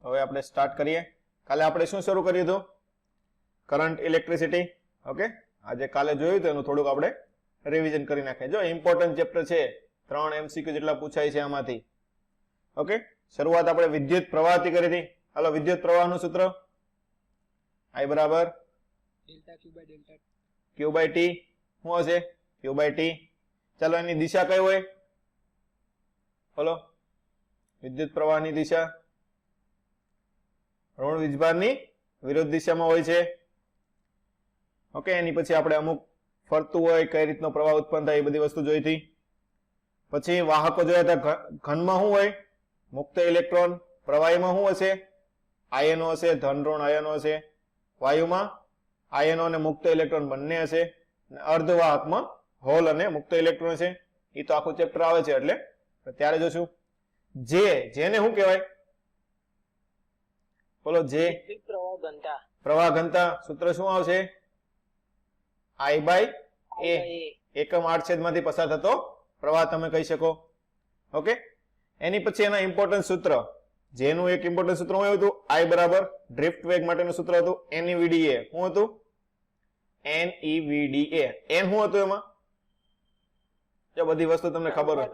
હવે આપણે સ્ટાર્ટ કરીએ. કાલે આપણે શું શરૂ કર્યું હતું? Current electricity. ઓકે, આજે કાલે જોયું તો એનું થોડુંક આપણે રિવિઝન કરી નાખીએ. જો ઇમ્પોર્ટન્ટ ચેપ્ટર છે, 3 MCQ જેટલા પૂછાય છે આમાંથી. ઓકે, શરૂઆત આપણે વિદ્યુત પ્રવાહથી કરી હતી. હાલો, વિદ્યુત પ્રવાહનું સૂત્ર I બરાબર delta Q by delta Q by T. શું હશે? Q by T. ચાલો, એની દિશા કઈ હોય? બોલો, વિદ્યુત પ્રવાહની દિશા ઋણ વીજભારની વિરુદ્ધ દિશામાં હોય છે. ઓકે, એની પછી આપણે અમુક ફરતું હોય, કઈ રીતનો પ્રવાહ ઉત્પન્ન થાય એ બધી વસ્તુ જોઈ હતી. પછી વાહકો જોયા હતા. ઘનમાં શું હોય? મુક્ત ઇલેક્ટ્રોન. પ્રવાહીમાં શું હશે? આયનો હશે, ધન ઋણ આયનો હશે. વાયુમાં આયનો અને મુક્ત ઇલેક્ટ્રોન બંને હશે. અર્ધવાહકમાં હોલ અને મુક્ત ઇલેક્ટ્રોન હશે. એ તો આખું ચેપ્ટર આવે છે એટલે ત્યારે જોશું. જેને શું કહેવાય? બોલો, જે પ્રવાહ ઘનતા. પ્રવાહ ઘનતા સૂત્ર શું આવશે? I by A. એકમ આડછેદમાંથી પસાર થતો પ્રવાહ તમે કહી શકો. ઓકે, એની પછી એના ઇમ્પોર્ટન્ટ સૂત્ર. જેનું એક ઇમ્પોર્ટન્ટ સૂત્ર શું હતું? I બરાબર ડ્રિફ્ટ વેગ માટેનું સૂત્ર હતું NEVDA. શું હતું? NEVDA. n શું હતું એમાં? જો બધી વસ્તુ તમને ખબર હોય.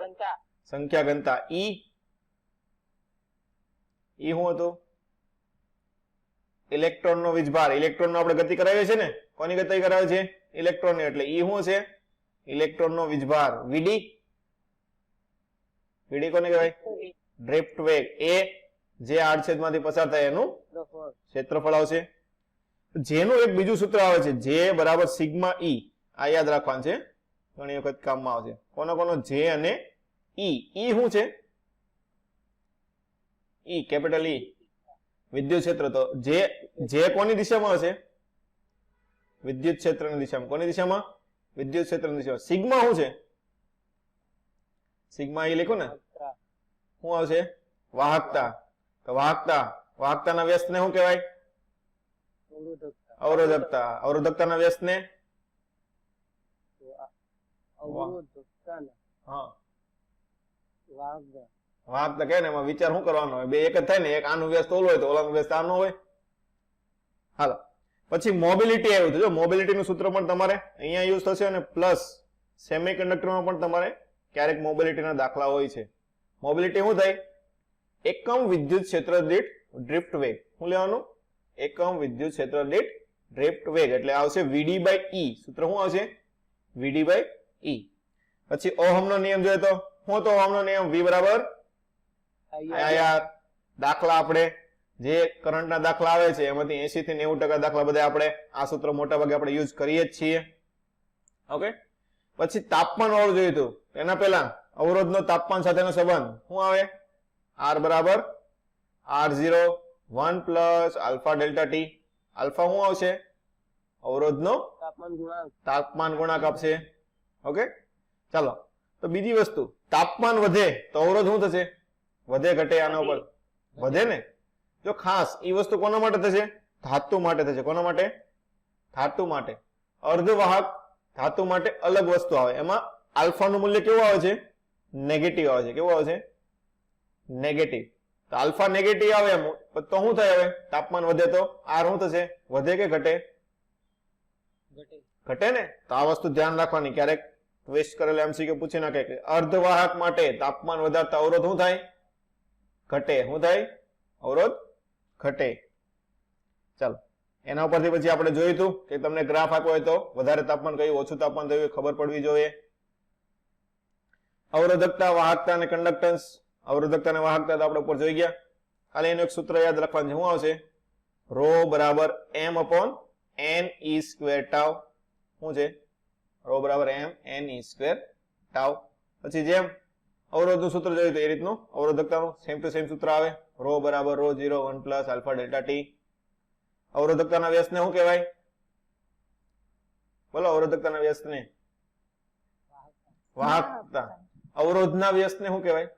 સંખ્યા ઘનતા. E શું હતું? ઇલેક્ટ્રોન નો વીજભાર. ઇલેક્ટ્રોન નો આપણે ગતિ કરાવીએ છીએ ને, કોની ગતિ કરાવે છે? ઇલેક્ટ્રોન ની. એટલે E શું છે? ઇલેક્ટ્રોન નો વીજભાર. VD કોને કહેવાય? ડ્રિફ્ટ વેગ. A જે આડછેદમાંથી પસાર થાય એનું ક્ષેત્રફળ આવશે. જેનું એક બીજું સૂત્ર આવે છે, જે બરાબર સિગ્મા E. આ યાદ રાખવાનું છે, ઘણી વખત કામમાં આવશે. કોનો J અને E. E શું છે? E, capital E. વિદ્યુત ક્ષેત્ર. તો જે કોની દિશામાં હશે? વિદ્યુત ક્ષેત્રની દિશામાં. કોની દિશામાં? વિદ્યુત ક્ષેત્રની દિશામાં. સિગ્મા શું છે? સિગ્મા E લખો ને. શું આવશે? વાહકતા. તો વાહકતાના વ્યસ્તને શું કહેવાય? અવરોધકતા. અવરોધકતાના વ્યસ્તને વાહકતા કહે ને. એમાં વિચાર શું કરવાનો હોય? બે એક જ થાય ને. એક આનું વ્યસ્ત ઓલું હોય તો ઓલાનું વ્યસ્ત આનું હોય. હાલો, પછી મોબિલિટી આવ્યું હતું. જો મોબિલિટી નું સૂત્ર પણ તમારે અહીંયા યુઝ થશે, અને પ્લસ સેમિકન્ડક્ટરમાં પણ તમારે ક્યારેક મોબિલિટીના દાખલા હોય છે. મોબિલિટી શું થાય? એકમ વિદ્યુત ક્ષેત્ર દીઠ ડ્રિફ્ટ વેગ. શું લેવાનું? એકમ વિદ્યુત ક્ષેત્ર દીઠ ડ્રિફ્ટ વેગ. એટલે આવશે VD બાય E. સૂત્ર શું આવશે? VD by E. પછી ઓહમનો નિયમ જોઈએ તો શું હતો? ઓહમનો નિયમ V બરાબર IR. દાખલા આપણે જે કરંટના દાખલા આવે છે એમાંથી 80 થી 90% દાખલા બધા આપણે આ સૂત્ર મોટા ભાગે આપણે યુઝ કરીએ જ છીએ. ઓકે, પછી તાપમાન વાળું જોયું હતું. એના પહેલા અવરોધનો તાપમાન સાથેનો સંબંધ શું આવે? R બરાબર R0 1 plus alpha delta T. Alpha શું આવશે? અવરોધનો તાપમાન ગુણાંક આપશે. ઓકે, ચાલો. તો બીજી વસ્તુ, તાપમાન વધે તો અવરોધ શું થશે? વધે ઘટે? આના ઉપર વધે ને. જો ખાસ એ વસ્તુ કોના માટે થશે? ધાતુ માટે થશે. કોના માટે? ધાતુ માટે. અર્ધવાહક ધાતુ માટે અલગ વસ્તુ આવે. એમાં આલ્ફાનું મૂલ્ય કેવું આવે છે? નેગેટિવ આવે છે. કેવું આવે છે? નેગેટિવ. તો આલ્ફા નેગેટિવ આવે એમ તો શું થાય? હવે તાપમાન વધે તો R શું થશે? વધે કે ઘટે? ઘટે ને. તો આ વસ્તુ ધ્યાન રાખવાની. ક્યારેક વેસ્ટ કરેલા MCQ પૂછી નાખે કે અર્ધવાહક માટે તાપમાન વધારતા અવરોધ શું થાય? ઘટે. શું થાય? અવરોધ ઘટે. ચાલો, એના ઉપરથી પછી આપણે જોયું હતું કે તમને ગ્રાફ આપ્યો હોય તો વધારે તાપમાન કયું, ઓછું તાપમાન થયું ખબર પડવી જોઈએ. અવરોધકતા, વાહકતા અને કંડક્ટન્સ. અવરોધકતા અને વાહકતા તો આપણે ઉપર જોઈ ગયા. ખાલી એનું એક સૂત્ર યાદ રાખવાનું છે. શું આવશે? રો બરાબર M upon N E square tau. શું છે? રો બરાબર M N E square tau. પછી જેમ અવરોધનું સૂત્ર જોયું તો એ રીતનું અવરોધકતાનું સેમ ટુ સેમ સૂત્ર આવે. રો બરાબર rho 0 1 plus alpha delta T. અવરોધકતાના વ્યસ્તને શું કહેવાય? બોલો, અવરોધકતાના વ્યસ્તને વાહકતા. અવરોધના વ્યસ્તને શું કહેવાય?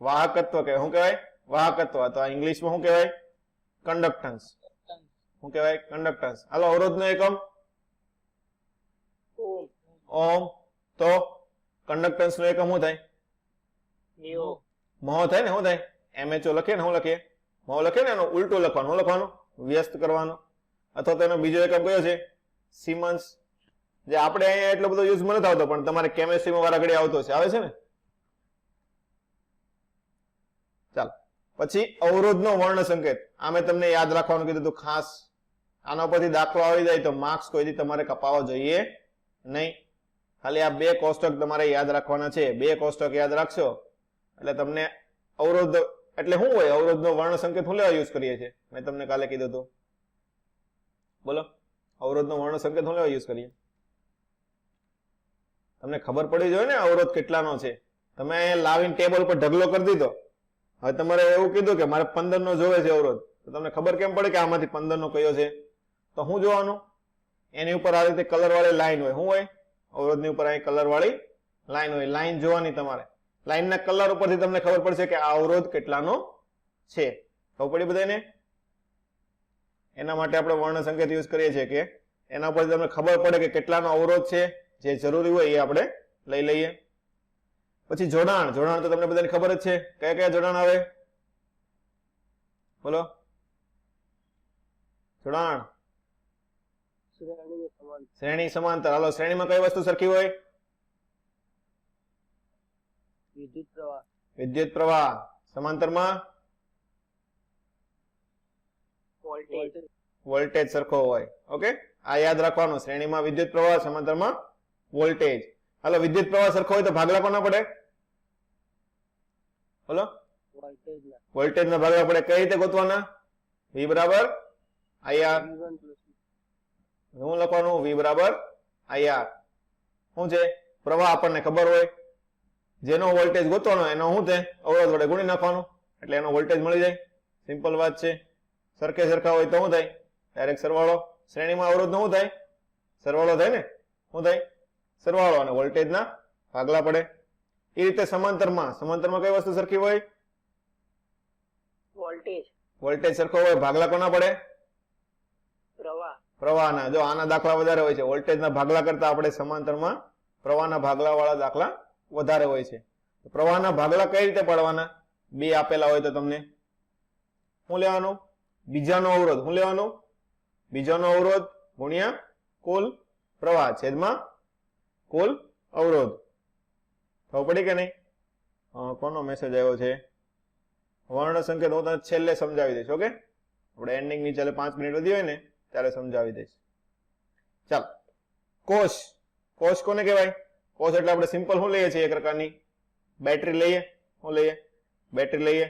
વાહકત્વ કહેવાય. શું કહેવાય? વાહકત્વ. તો આ ઇંગ્લિશમાં શું કહેવાય? કંડક્ટન્સ. શું કહેવાય? કંડક્ટન્સ. હાલો, અવરોધનો એકમ ઓમ. તો કંડક્ટન્સ નો એકમ શું થાય? મહો થાય ને, શું થાય? MHO લખીએ ને, શું લખીએ? મહો લખીએ ને, એનું ઉલટું લખવાનું. શું લખવાનું? વ્યસ્ત કરવાનું. અથવા તો એનો બીજો એકમ કયો છે? સિમન્સ. જે આપણે અહીંયા એટલો બધો યુઝ નથી આવતો, પણ તમારે કેમેસ્ટ્રીમાં વારા ઘડી આવતો છે. આવે છે ને? ચાલો, પછી અવરોધનો વર્ણ સંકેત. આ મેં તમને યાદ રાખવાનું કીધું હતું ખાસ. આના પરથી દાખલો આવી જાય તો માર્ક્સ કોઈથી તમારે કપાવવા જોઈએ નહીં. ખાલી આ બે કોષ્ટક તમારે યાદ રાખવાના છે. બે કોષ્ટક યાદ રાખશો એટલે તમને અવરોધ એટલે શું હોય? અવરોધનો વર્ણ સંકેત શું લેવા યુઝ કરીએ છીએ? મેં તમને કાલે કીધું હતું. બોલો, અવરોધનો વર્ણ સંકેત શું લેવા યુઝ કરીએ? તમને ખબર પડી જોઈએ ને અવરોધ કેટલાનો છે. તમે લાવીને ટેબલ પર ઢગલો કરી દીધો. હવે તમારે એવું કીધું કે મારે 15 નો જોવે છે અવરોધ, તો તમને ખબર કેમ પડે કે આમાંથી 15 નો કયો છે? તો શું જોવાનું? એની ઉપર આ રીતે કલર વાળી લાઈન હોય. શું હોય? અવરોધની ઉપર અહીં કલર વાળી લાઈન હોય. લાઈન જોવાની તમારે. લાઈનના કલર ઉપરથી તમને ખબર પડશે કે આ અવરોધ કેટલાનો છે. ખબર પડી બધાને? એના માટે આપણે વર્ણ સંકેત યુઝ કરીએ છીએ કે એના પરથી તમને ખબર પડે કે કેટલાનો અવરોધ છે. જે જરૂરી હોય એ આપણે લઈ લઈએ. પછી જોડાણ. જોડાણ તો તમને બધાને ખબર જ છે. કયા કયા જોડાણ આવે? બોલો. જોડાણ. શ્રેણી સમાંતર. હાલો, શ્રેણીમાં કઈ વસ્તુ સરખી હોય? વિદ્યુત પ્રવાહ. વિદ્યુત પ્રવાહ. સમાંતરમાં વોલ્ટેજ. વોલ્ટેજ સરખો હોય. ઓકે, આ યાદ રાખવાનું. શ્રેણીમાં વિદ્યુત પ્રવાહ, સમાંતરમાં વોલ્ટેજ. હાલો, વિદ્યુત પ્રવાહ સરખો હોય તો ભાગલા કોના પડે? બોલો. વોલ્ટેજ ના ભાગલા પડે. કઈ રીતે ગોતવાના? V બરાબર IR. શું લખવાનું? V બરાબર IR. શું છે? પ્રવાહ આપણને ખબર હોય. જેનો વોલ્ટેજ ગોતવાનો એનો શું છે? અવરોધ વડે ગુણી નાખવાનું એટલે એનો વોલ્ટેજ મળી જાય. સિમ્પલ વાત છે. સરખે સરખા હોય તો શું થાય? ડાયરેક્ટ સરવાળો. શ્રેણીમાં અવરોધ નો શું થાય? સરવાળો થાય ને. શું થાય? સરવાળો. અને વોલ્ટેજ ના ભાગલા પડે. એ રીતે સમાંતરમાં. સમાંતરમાં કઈ વસ્તુ સરખી હોય? વોલ્ટેજ. વોલ્ટેજ સરખો હોય. ભાગલા કોના પડે? પ્રવાહ. પ્રવાહના. જો આના દાખલા વધારે હોય છે. વોલ્ટેજના ભાગલા કરતા આપણે સમાંતરમાં પ્રવાહના ભાગલા વાળા દાખલા વધારે હોય છે. પ્રવાહના ભાગલા કઈ રીતે પાડવાના? બે આપેલા હોય તો તમને શું લેવાનું? બીજાનો અવરોધ. શું લેવાનું? બીજાનો અવરોધ ગુણ્યા કુલ પ્રવાહ છેદમાં કુલ અવરોધ. ખબર પડી કે નહીં? કોનો મેસેજ આવ્યો છે? વર્ણ સંકેત હું તને છેલ્લે સમજાવી દઈશ. ઓકે, આપણે એન્ડિંગ ની ચાલે 5 મિનિટ વધી હોય ને ત્યારે સમજાવી દઈશ. ચાલો, કોષ. કોષ કોને કહેવાય? કોષ એટલે આપણે સિમ્પલ શું લઈએ છીએ? એક પ્રકારની બેટરી લઈએ. શું લઈએ? બેટરી લઈએ.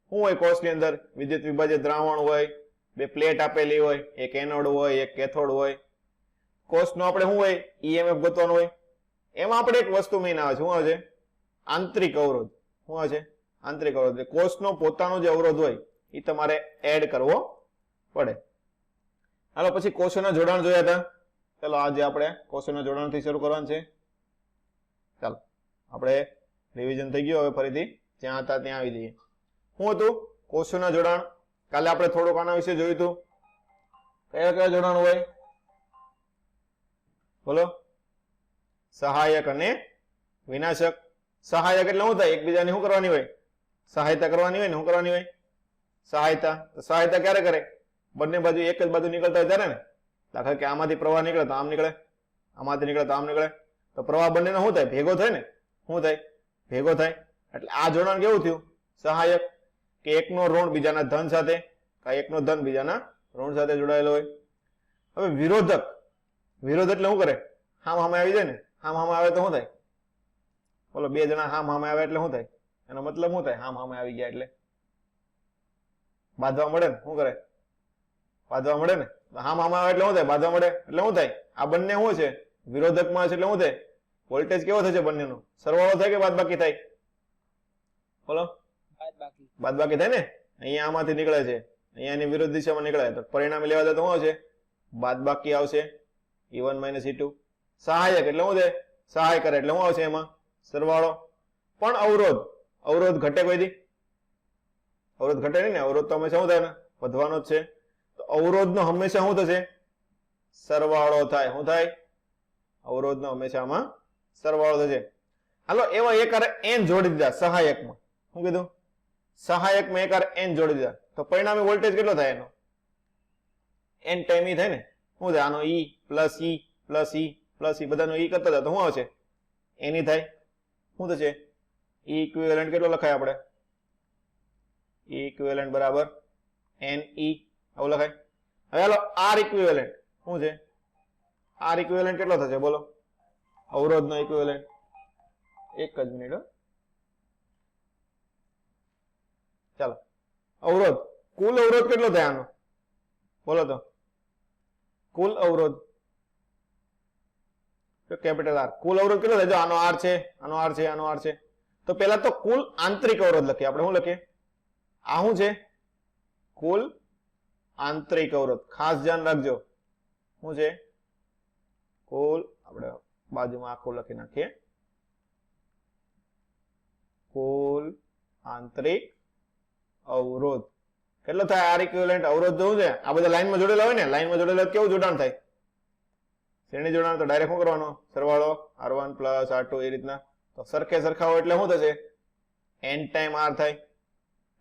શું હોય કોષની અંદર? વિદ્યુત વિભાજિત દ્રાવણ હોય, બે પ્લેટ આપેલી હોય, એક એનોડ હોય, એક કેથોડ હોય. કોષનો આપણે શું હોય? EMF ગોતવાનું હોય. એમાં આપણે એક વસ્તુ મેઇન આવે છે. શું આવે છે? આંતરિક અવરોધ. શું આવે છે? આંતરિક અવરોધ. કોષનો પોતાનો જે અવરોધ હોય એ તમારે એડ કરવો પડે. હાલો, પછી કોષોના જોડાણ જોયા હતા. ચાલો, આજે આપણે કોષોના જોડાણથી શરૂ કરવાનું છે. ચાલો, આપણે રિવિઝન થઈ ગયું. હવે ફરીથી જ્યાં હતા ત્યાં આવી જઈએ. શું હતું કોષોના જોડાણ? કાલે આપણે થોડુંક આના વિશે જોયું હતું. કયા કયા જોડાણ હોય? બોલો. સહાયક અને વિનાશક. સહાયક એટલે શું થાય? એકબીજાને શું કરવાની હોય? સહાયતા કરવાની હોય ને. શું કરવાની હોય? સહાયતા. તો સહાયતા ક્યારે કરે? બંને બાજુ એક જ બાજુ નીકળતા હોય ત્યારે ને. દાખલા કે આમાંથી પ્રવાહ નીકળે તો આમ નીકળે, આમાંથી નીકળે તો આમ નીકળે. તો પ્રવાહ બંનેનો શું થાય? ભેગો થાય ને. શું થાય? ભેગો થાય. એટલે આ જોડાણ કેવું થયું? સહાયક. કે એકનો ઋણ બીજાના ધન સાથે, એકનો ધન બીજાના ઋણ સાથે જોડાયેલો હોય. હવે વિરોધક. વિરોધ એટલે શું કરે? હામ હામે આવી જાય ને. હામ હામે આવે તો શું થાય? બોલો, બે જણા હામ હામે આવે એટલે શું થાય? એનો મતલબ શું થાય? હામ હામે આવી ગયા એટલે બાંધવા મળે ને. શું કરે? બાંધવા મળે ને. હામ હામે આવે એટલે શું થાય? બાંધવા મળે એટલે શું થાય? આ બંને શું છે? વિરોધકમાં છે એટલે શું થાય? વોલ્ટેજ કેવો થશે બંનેનો? સરવાળો થાય કે બાદબાકી થાય? બોલો. બાદબાકી થાય ને. અહીંયા આમાંથી નીકળે છે, અહીંયા એની વિરુદ્ધ દિશામાં નીકળે તો પરિણામ લેવા જાય તો શું આવશે? બાદબાકી આવશે. E1 - E2. સહાયક એટલે શું છે? સહાય કરે એટલે શું આવશે? એમાં સરવાળો. પણ અવરોધ. અવરોધ ઘટે કોઈ દી? અવરોધ ઘટે નહીં ને. અવરોધ તો હંમેશા શું થાય ને? વધવાનો જ છે. તો અવરોધનો હંમેશા શું થશે? સરવાળો થાય. શું થાય? અવરોધનો હંમેશામાં સરવાળો થશે. હાલો, એવા એક એન જોડી દીધા સહાયકમાં. શું કીધું? સહાયકમાં એક હારે n જોડી દીધા તો પરિણામી વોલ્ટેજ કેટલો થાય એનો? n ટાઈમ ઈ થાય ને. શું થાય? આનો ઈ પ્લસ ઈ પ્લસ ઈ પ્લસ ઈ બધાનો ઈ કરતા જાય તો શું આવશે? n ઈ થાય. શું થશે? ઈ ઇક્વિવેલન્ટ કેટલો લખાય આપણે? ઈ ઇક્વિવેલન્ટ બરાબર n ઈ આવું લખાય. હવે હાલો r ઇક્વિવેલન્ટ શું છે? r ઇક્વિવેલન્ટ કેટલો થશે બોલો? અવરોધનો ઇક્વિવેલન્ટ. એક જ મિનિટ હો. ચાલો અવરોધ, કુલ અવરોધ કેટલો થાય આનો બોલો તો? કુલ અવરોધ કેપિટલ આર. કુલ અવરોધ કેટલો થાય? જો આનો આર છે, આનો આર છે, આનો આર છે. તો પેલા તો કુલ આંતરિક અવરોધ લખીએ આપણે. શું લખીએ? આ શું છે? કુલ આંતરિક અવરોધ. ખાસ ધ્યાન રાખજો શું છે? કુલ, આપણે બાજુમાં આખું લખી નાખીએ. કુલ આંતરિક અવરોધ કેટલો થાય? આર ઇક્વિવેલન્ટ અવરોધ જોવું છે. આ બધા લાઈનમાં જોડેલા હોય ને, લાઈનમાં જોડેલા કેવું જોડાણ થાય? શ્રેણી જોડાણ. તો ડાયરેક્ટ શું કરવાનો? સરવાળો r1 પ્લસ r2 એ રીતના. તો સરખે સરખા હોય એટલે શું થશે? n ટાઈમ r થાય.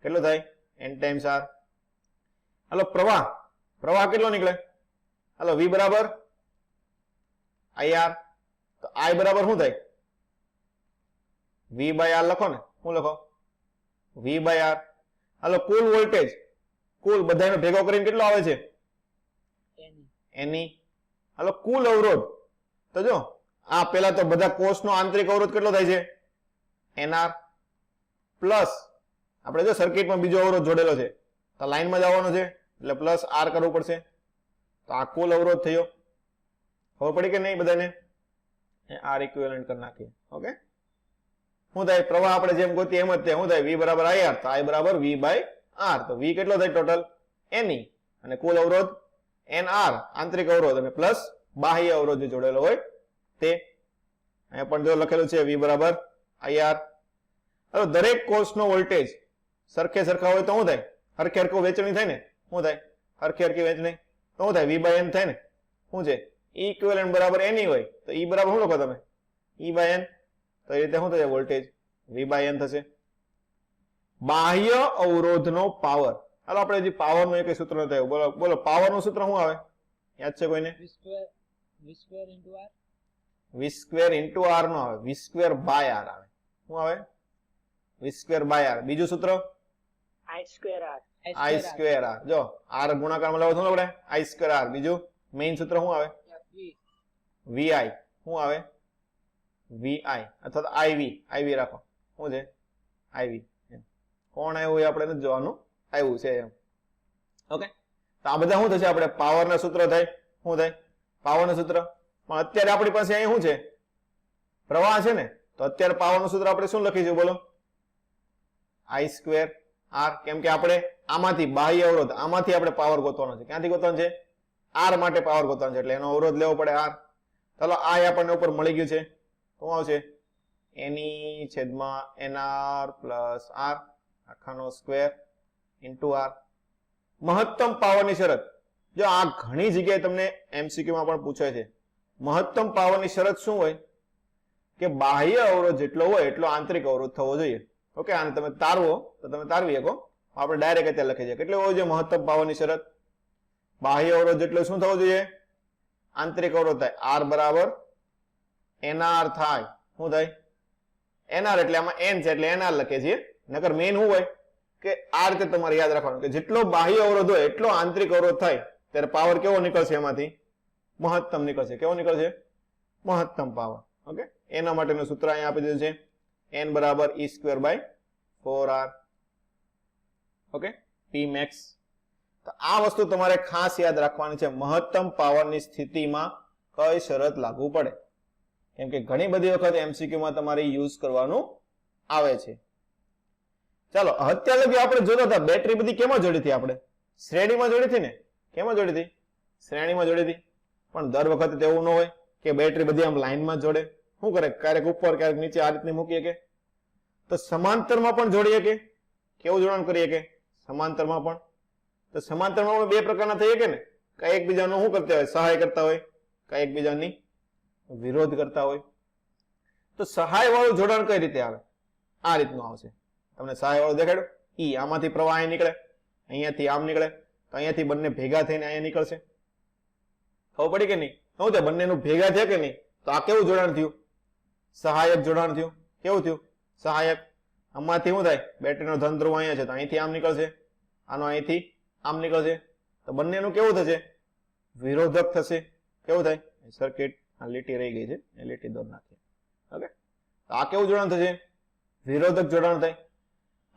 કેટલો થાય? n times r. હાલો પ્રવાહ, પ્રવાહ કેટલો નીકળે? હાલો v બરાબર ir. તો i બરાબર શું થાય? v બાય r લખો ને. શું લખો? v by r. હાલો કુલ વોલ્ટેજ, કુલ બધાનો ભેગો કરીને કેટલો આવે છે? n ઈ. હાલો કુલ અવરોધ, તો જો આ પેલા તો બધા કોષનો આંતરિક અવરોધ કેટલો થાય છે? nr પ્લસ આપણે જો સર્કિટમાં બીજો અવરોધ જોડેલો છે તો લાઈનમાં જવાનો છે એટલે પ્લસ r કરવું પડશે. તો આ કુલ અવરોધ થયો. ખબર પડી કે નહીં બધાને? r ઇક્વિવેલન્ટ કરી નાખીએ. ઓકે. શું થાય? પ્રવાહ આપણે જેમ ગોતીએ એમ જ થાય. શું થાય? v બરાબર ir. તો i બરાબર v બાય r. તો v કેટલો થાય ટોટલ? n ઈ. અને કુલ અવરોધ nr આંતરિક અવરોધ અને પ્લસ બાહ્ય અવરોધ જે જોડેલો હોય તે. અહીંયા પણ જો લખેલું છે v બરાબર ir. હવે દરેક કોષનો વોલ્ટેજ સરખે સરખા હોય તો શું થાય? હરખે હરખું વેચણી થાય ને. શું થાય? હરખે હરખી વેચણી તો શું થાય? v બાય n થાય ને. શું છે? ઈ ઇક્વિવેલન્ટ બરાબર n ઈ હોય તો ઈ બરાબર શું લખો તમે? e by n. તો એ રીતે શું થશે? વોલ્ટેજ v બાય n થશે. બાહ્ય અવરોધનો પાવર. હાલો આપણે હજી પાવર નું એક સૂત્ર નથી આવ્યું. બોલો બોલો પાવર નું સૂત્ર શું આવે? યાદ છે કોઈને? v સ્ક્વેર ઇન્ટુ r નો આવે. v સ્ક્વેર બાય r આવે. શું આવે? v square by r. બીજું સૂત્ર I square R. i square r. જો r ગુણાકારમાં લાવો શું આપણે? i square r. બીજું મેઇન સૂત્ર શું આવે? vi. શું આવે? vi અથવા iv રાખો. શું છે? iv. કોણ આવ્યું એ આપણે નથી જોવાનું, આવ્યું છે એમ. ઓકે. તો આ બધા શું થશે? આપણે પાવર ના સૂત્ર થાય. શું થાય? પાવર નું સૂત્ર. પણ અત્યારે આપણી પાસે અહીં શું છે? પ્રવાહ છે ને. તો અત્યારે પાવર નું સૂત્ર આપણે શું લખીશું બોલો? i square r. કેમ કે આપણે આમાંથી બાહ્ય અવરોધ, આમાંથી આપણે પાવર ગોતવાનો છે. ક્યાંથી ગોતવાનો છે? r માટે પાવર ગોતવાનો છે એટલે એનો અવરોધ લેવો પડે r. ચાલો આ આપણને ઉપર મળી ગયું છે. શું આવશે? n ઈ છેદમાં nr પ્લસ r આખાનો સ્ક્વેર ઇન્ટુ r. મહત્તમ પાવરની શરત. જો આ ઘણી જગ્યાએ તમને MCQ માં પણ પૂછાય છે. મહત્તમ પાવરની શરત શું હોય? કે બાહ્ય અવરોધ જેટલો હોય એટલો આંતરિક અવરોધ થવો જોઈએ. ઓકે. આને તમે તારવો તો તમે તારવી શકો. આપણે ડાયરેક્ટ અત્યારે લખી છે. કેટલો હોવો જોઈએ મહત્તમ પાવરની શરત? બાહ્ય અવરોધ જેટલો શું થવો જોઈએ? આંતરિક અવરોધ થાય. r બરાબર nr થાય. શું થાય? nr એટલે આમાં n છે એટલે nr લખીએ છીએ. નકર મેઇન શું હોય કે આ રીતે તમારે યાદ રાખવાનું કે જેટલો બાહ્ય અવરોધ હોય એટલો આંતરિક અવરોધ થાય ત્યારે પાવર કેવો નીકળશે? એમાંથી મહત્તમ નીકળશે. કેવો નીકળશે? મહત્તમ પાવર. ઓકે. એના માટેનું સૂત્ર અહીંયા આપી દીધું છે. n બરાબર e square by 4r. Okay. p max. તો આ વસ્તુ તમારે ખાસ યાદ રાખવાની છે. મહત્તમ પાવરની સ્થિતિમાં કઈ શરત લાગુ પડે? કેમ કે ઘણી બધી વખત MCQ માં તમારે યુઝ કરવાનું આવે છે. ચાલો અત્યાર લગી આપણે જોતા હતા બેટરી બધી કેમાં જોડી હતી? આપણે શ્રેણીમાં જોડી હતી ને. કેમાં જોડી હતી? શ્રેણીમાં જોડી હતી. પણ દર વખતે તેવું ન હોય કે બેટરી બધી આમ લાઈનમાં જોડે. શું કરે? ક્યારેક ઉપર ક્યારેક નીચે આ રીતની મૂકીએ કે તો સમાંતરમાં પણ જોડીએ કે કેવું જોડાણ કરીએ કે સમાંતરમાં પણ. તો સમાંતરમાં પણ બે પ્રકારના થઈએ કે ને. કઈ એકબીજાનો શું કરતા હોય? સહાય કરતા હોય. કઈ એકબીજાની વિરોધ કરતા હોય. તો સહાય વાળું જોડાણ કઈ રીતે આવે? આ રીતનું આવશે. તમને સહાય વાળું દેખાડ્યું ઈ, આમાંથી પ્રવાહ અહીં નીકળે, અહીંયાથી આમ નીકળે, તો અહીંયાથી બંને ભેગા થઈને અહીંયા નીકળશે. ખબર પડી કે નહીં? શું છે, બંનેનું ભેગા થયા કે નહીં? તો આ કેવું જોડાણ થયું? સહાયક જોડાણ થયું. કેવું થયું? સહાયક. આમાંથી શું થાય? બેટરીનો ધન ધ્રુવ અહીંયા છે તો અહીંથી આમ નીકળશે, આનો અહીંથી આમ નીકળશે, તો બંનેનું કેવું થશે? વિરોધક થશે. કેવું થાય? સર્કિટ આ લીટી રહી ગઈ છે, એ લીટી દોર નાખીએ. ઓકે, આ કેવું જોડાણ થશે? વિરોધક જોડાણ થાય.